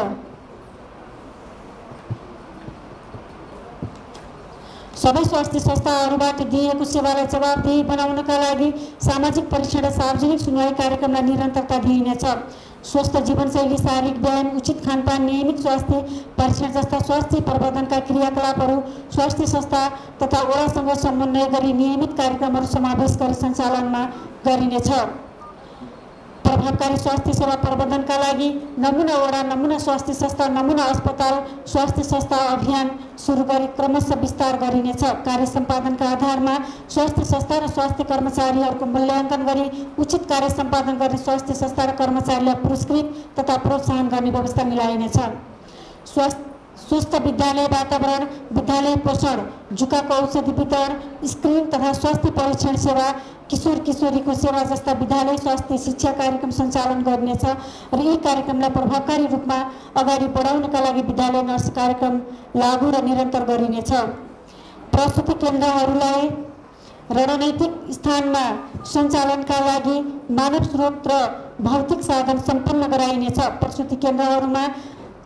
सबै स्वास्थ्य संस्थाहरूबाट दिइएको सेवालाई जवाबदेही बनाउनका लागि सामाजिक परीक्षण र सार्वजनिक सुनवाई कार्यक्रमलाई निरन्तरता दिइनेछ। स्वस्थ जीवनशैली, शारीरिक व्यायाम, उचित खानपान, नियमित स्वास्थ्य परीक्षण जस्ता स्वास्थ्य प्रवर्धनका क्रियाकलापहरू स्वास्थ्य संस्था तथा वडासँग समन्वय गरी नियमित कार्यक्रमहरू समावेश गरी सञ्चालनमा गरिनेछ। प्रभावकारी स्वास्थ्य सेवा प्रवर्धनका लागि नमुना वडा, नमुना स्वास्थ्य संस्था, नमुना अस्पताल, स्वास्थ्य संस्था अभियान सुरु गरी क्रमशः विस्तार गरिनेछ। कार्य सम्पादनका आधारमा स्वास्थ्य संस्था र स्वास्थ्य कर्मचारीहरूको मूल्याङ्कन गरी उचित कार्य सम्पादन गर्ने स्वास्थ्य संस्था र कर्मचारीलाई पुरस्कृत तथा प्रोत्साहन गर्ने व्यवस्था मिलाइनेछ। स्वस्थ विद्यालय वातावरण, विद्यालय पोषण, जुकाको औषधि वितरण, स्क्रिनिङ तथा स्वास्थ्य परीक्षण सेवा, किशोर किशोरीको सेवा जस्ता विद्यालय स्वास्थ्य शिक्षा कार्यक्रम सञ्चालन गरिनेछ र यी कार्यक्रमलाई प्रभावकारी रूपमा अगाडि बढाउनका लागि विद्यालय नर्स कार्यक्रम लागू र निरन्तर गरिनेछ। प्रसुति केन्द्रहरूलाई रणनैतिक स्थानमा सञ्चालनका लागि मानव स्रोत र भौतिक साधन सम्पन्न गराइनेछ। प्रसुति केन्द्रहरूमा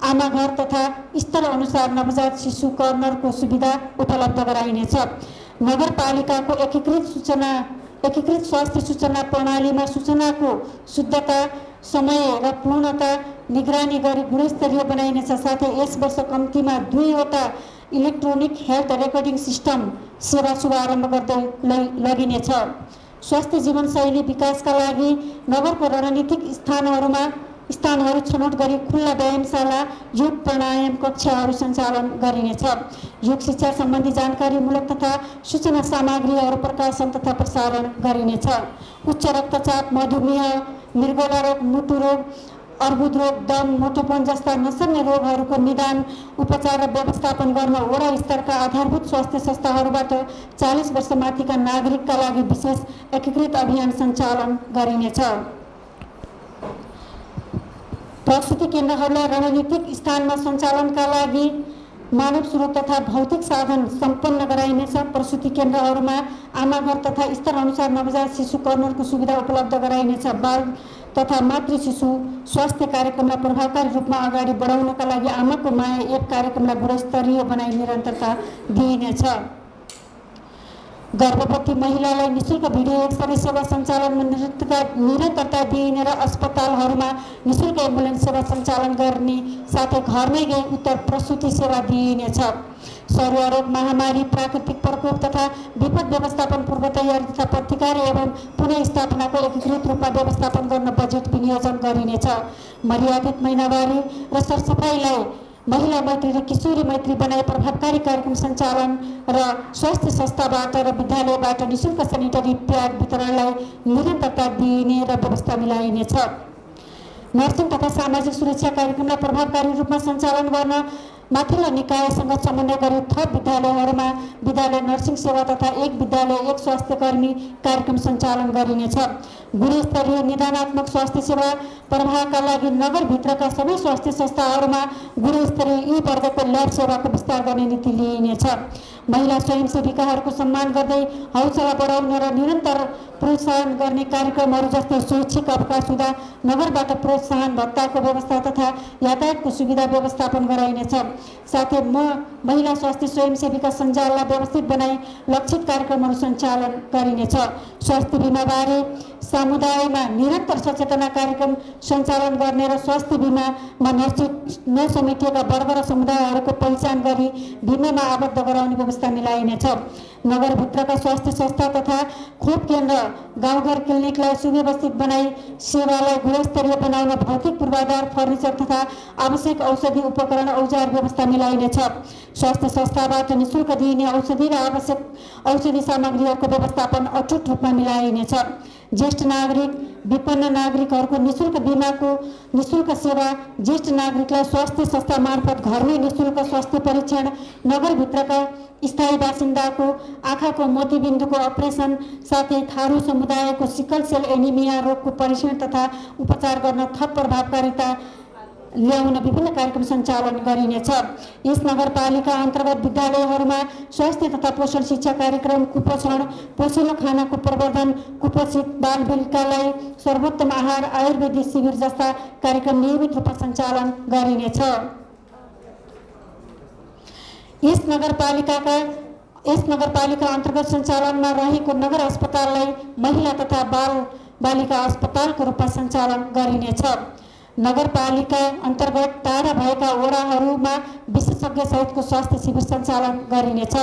आमा घर तथा स्तर अनुसार नवजात शिशु कर्नरको सुविधा उपलब्ध गराइनेछ। नगरपालिकाको एकीकृत स्वास्थ्य सूचना प्रणालीमा सूचनाको शुद्धता, समय र पूर्णता निगरानी गरी गुणस्तरीय बनाइनेछ। साथै यस वर्ष कम्तीमा 2वटा इलेक्ट्रोनिक हेल्थ रेकर्डिङ सिस्टम सेवा शुभारम्भ गर्दै लगिनेछ। स्वास्थ्य जीवनशैली विकासका लागि नगरको रणनीतिक स्थानहरूमा स्थानहरू छनौट गरी खुल्ला व्यायामशाला, योग प्राणायाम कक्षाहरू सञ्चालन गरिनेछ। योग शिक्षा सम्बन्धी जानकारीमूलक तथा सूचना सामग्रीहरू प्रकाशन तथा प्रसारण गरिनेछ। उच्च रक्तचाप, मधुमेह, मृगोला रोग, मुटु रोग, अर्बुद रोग, दम, मोटोपन जस्ता नसर्ने रोगहरूको निदान, उपचार र व्यवस्थापन गर्न वडा स्तरका आधारभूत स्वास्थ्य संस्थाहरूबाट 40 वर्ष माथिका नागरिकका लागि विशेष एकीकृत अभियान सञ्चालन गरिनेछ। प्रसूति केन्द्रहरूलाई रणनीतिक स्थानमा सञ्चालनका लागि मानव स्रोत तथा भौतिक साधन सम्पन्न गराइनेछ। प्रसूति केन्द्रहरूमा आमाघर तथा स्तर अनुसार नवजात शिशु कर्नरको सुविधा उपलब्ध गराइनेछ। बाल तथा मातृ शिशु स्वास्थ्य कार्यक्रमलाई प्रभावकारी रूपमा अगाडि बढाउनका लागि आमाको माया एप कार्यक्रमलाई गुणस्तरीय बनाई निरन्तरता दिइनेछ। गर्भवती महिलालाई निःशुल्क भिडियो एक्सरे सेवा सञ्चालनमा निरन्तरता दिइने र अस्पतालहरूमा निःशुल्क एम्बुलेन्स सेवा सञ्चालन गर्ने साथै घरमै गई उत्तर प्रसूति सेवा दिइनेछ। सरुवा रोग, महामारी, प्राकृतिक प्रकोप तथा विपद व्यवस्थापन पूर्व तयारी तथा प्रतिकार एवं पुनः स्थापनाको एकीकृत रूपमा व्यवस्थापन गर्न बजेट विनियोजन गरिनेछ। मर्यादित महिनावारी र सरसफाइलाई महिला मैत्री र किशोरी मैत्री बनाई प्रभावकारी कार्यक्रम सञ्चालन र स्वास्थ्य संस्थाबाट र विद्यालयबाट निःशुल्क सेनिटरी प्याड वितरणलाई निरन्तरता दिइने र व्यवस्था मिलाइनेछ। नर्सिङ तथा सामाजिक सुरक्षा कार्यक्रमलाई प्रभावकारी रूपमा सञ्चालन गर्न माथिल्लो निकायसँग समन्वय गरी थप विद्यालयहरूमा विद्यालय नर्सिङ सेवा तथा एक विद्यालय एक स्वास्थ्य कर्मी कार्यक्रम सञ्चालन गरिनेछ। गुणस्तरीय निदानात्मक स्वास्थ्य सेवा प्रवाहका लागि नगरभित्रका सबै स्वास्थ्य संस्थाहरूमा गुणस्तरीय ई वर्गको ल्याब सेवाको विस्तार गर्ने नीति लिइनेछ। महिला स्वयंसेविकाहरूको सम्मान गर्दै हौसला बढाउने र निरन्तर प्रोत्साहन गर्ने कार्यक्रमहरू जस्तै शैक्षिक अवकाश हुँदा नगरबाट प्रोत्साहन भत्ताको व्यवस्था तथा यातायातको सुविधा व्यवस्थापन गराइनेछ। साथै महिला स्वास्थ्य स्वयंसेविका सञ्जाललाई व्यवस्थित बनाई लक्षित कार्यक्रमहरू सञ्चालन गरिनेछ। स्वास्थ्य बिमाबारे समुदायमा निरन्तर सचेतना कार्यक्रम सञ्चालन गर्ने र स्वास्थ्य बिमामा नसमेटिएका वर्ग र समुदायहरूको पहिचान गरी बिमामा आबद्ध गराउने व्यवस्था मिलाइनेछ। नगरभित्रका स्वास्थ्य संस्था तथा खोप केन्द्र, गाउँघर क्लिनिकलाई सुव्यवस्थित बनाई सेवालाई गुणस्तरीय बनाउन भौतिक पूर्वाधार, फर्निचर तथा आवश्यक औषधि उपकरण औजार व्यवस्था मिलाइनेछ। स्वास्थ्य संस्थाबाट निःशुल्क दिइने औषधि र आवश्यक औषधि सामग्रीहरूको व्यवस्थापन अटुट रूपमा मिलाइनेछ। ज्येष्ठ नागरिक, विपन्न नागरिकहरूको निःशुल्क बिमाको निःशुल्क सेवा, ज्येष्ठ नागरिकलाई स्वास्थ्य संस्था मार्फत घरमै निःशुल्क स्वास्थ्य परीक्षण, नगरभित्रका स्थायी बासिन्दाको आँखाको मोतीबिन्दुको अपरेसन, साथै थारू समुदायको सिकल सेल एनिमिया रोगको परीक्षण तथा उपचार गर्न थप प्रभावकारिता ल्याउन विभिन्न कार्यक्रम सञ्चालन गरिनेछ। यस नगरपालिका अन्तर्गत विद्यालयहरूमा स्वास्थ्य तथा पोषण शिक्षा कार्यक्रम, कुपोषण, पोषिलो खानाको प्रवर्धन, कुपोषित बालबालिकालाई सर्वोत्तम आहार, आयुर्वेदिक शिविर जस्ता कार्यक्रम नियमित रूपमा सञ्चालन गरिनेछ। यस नगरपालिका अन्तर्गत सञ्चालनमा रहेको नगर अस्पताललाई महिला तथा बाल बालिका अस्पतालको रूपमा सञ्चालन गरिनेछ। नगरपालिका अन्तर्गत टाढा भएका वडाहरूमा विशेषज्ञ सहितको स्वास्थ्य शिविर सञ्चालन गरिनेछ।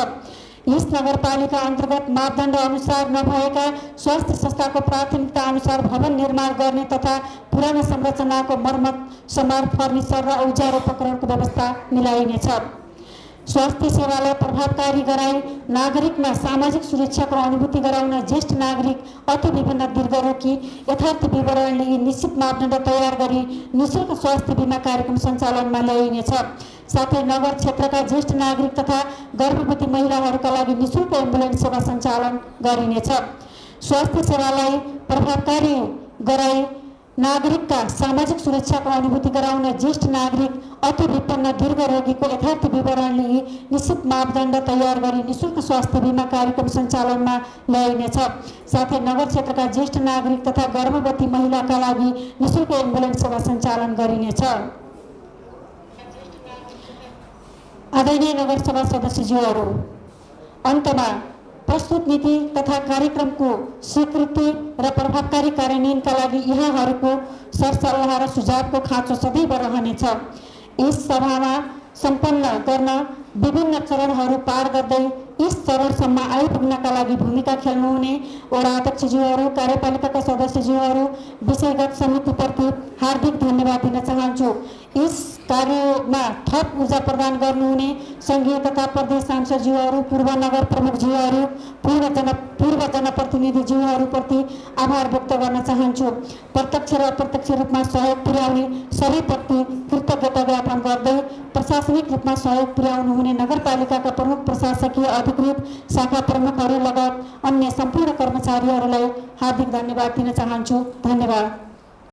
यस नगरपालिका अन्तर्गत मापदण्ड अनुसार नभएका स्वास्थ्य संस्थाको प्राथमिकता अनुसार भवन निर्माण गर्ने तथा पुरानो संरचनाको मर्मत, समार, फर्निचर र औजार उपकरणको व्यवस्था मिलाइनेछ। स्वास्थ्य सेवालाई प्रभावकारी गराई नागरिकमा सामाजिक सुरक्षाको अनुभूति गराउन ज्येष्ठ नागरिक अति विभिन्न दीर्घरोगी यथार्थ विवरण लिई निश्चित मापदण्ड तयार गरी निःशुल्क स्वास्थ्य बिमा कार्यक्रम सञ्चालनमा ल्याइनेछ। साथै नगर क्षेत्रका ज्येष्ठ नागरिक तथा गर्भवती महिलाहरूका लागि निःशुल्क एम्बुलेन्स सेवा सञ्चालन गरिनेछ। स्वास्थ्य सेवालाई प्रभावकारी गराई नागरिकका सामाजिक सुरक्षाको अनुभूति गराउन ज्येष्ठ नागरिक अति विपन्न दीर्घ रोगीको यथार्थ विवरण लिई निश्चित मापदण्ड तयार गरी निःशुल्क स्वास्थ्य बिमा कार्यक्रम सञ्चालनमा ल्याइनेछ। साथै नगर क्षेत्रका ज्येष्ठ नागरिक तथा गर्भवती महिलाका लागि निःशुल्क एम्बुलेन्स सेवा सञ्चालन गरिनेछ। आदरणीय नगरसभा सदस्यज्यूहरू, अन्तमा प्रस्तुत नीति तथा कार्यक्रमको स्वीकृति र प्रभावकारी कार्यान्वयनका लागि यहाँहरूको सरसल्लाह र सुझावको खाँचो सदैव रहनेछ। यस सभामा सम्पन्न गर्न विभिन्न चरणहरू पार गर्दै यस चरणसम्म आइपुग्नका लागि भूमिका खेल्नुहुने वडा अध्यक्षज्यूहरू, कार्यपालिकाका सदस्यज्यूहरू, विषयगत समितिप्रति हार्दिक धन्यवाद दिन चाहन्छु। यस कार्यमा थप ऊर्जा प्रदान गर्नुहुने सङ्घीय तथा प्रदेश सांसदज्यूहरू, पूर्व नगर प्रमुखज्यूहरू, पूर्व जनप्रतिनिधिज्यूहरूप्रति आभार व्यक्त गर्न चाहन्छु। प्रत्यक्ष र अप्रत्यक्ष रूपमा सहयोग पुर्याउने सबैप्रति कृतज्ञता ज्ञापन गर्दै प्रशासनिक रूपमा सहयोग पुर्याउनु हुने नगरपालिकाका प्रमुख प्रशासकीय अधिकृत, शाखा प्रमुखहरू लगायत अन्य सम्पूर्ण कर्मचारीहरूलाई हार्दिक धन्यवाद दिन चाहन्छु। धन्यवाद।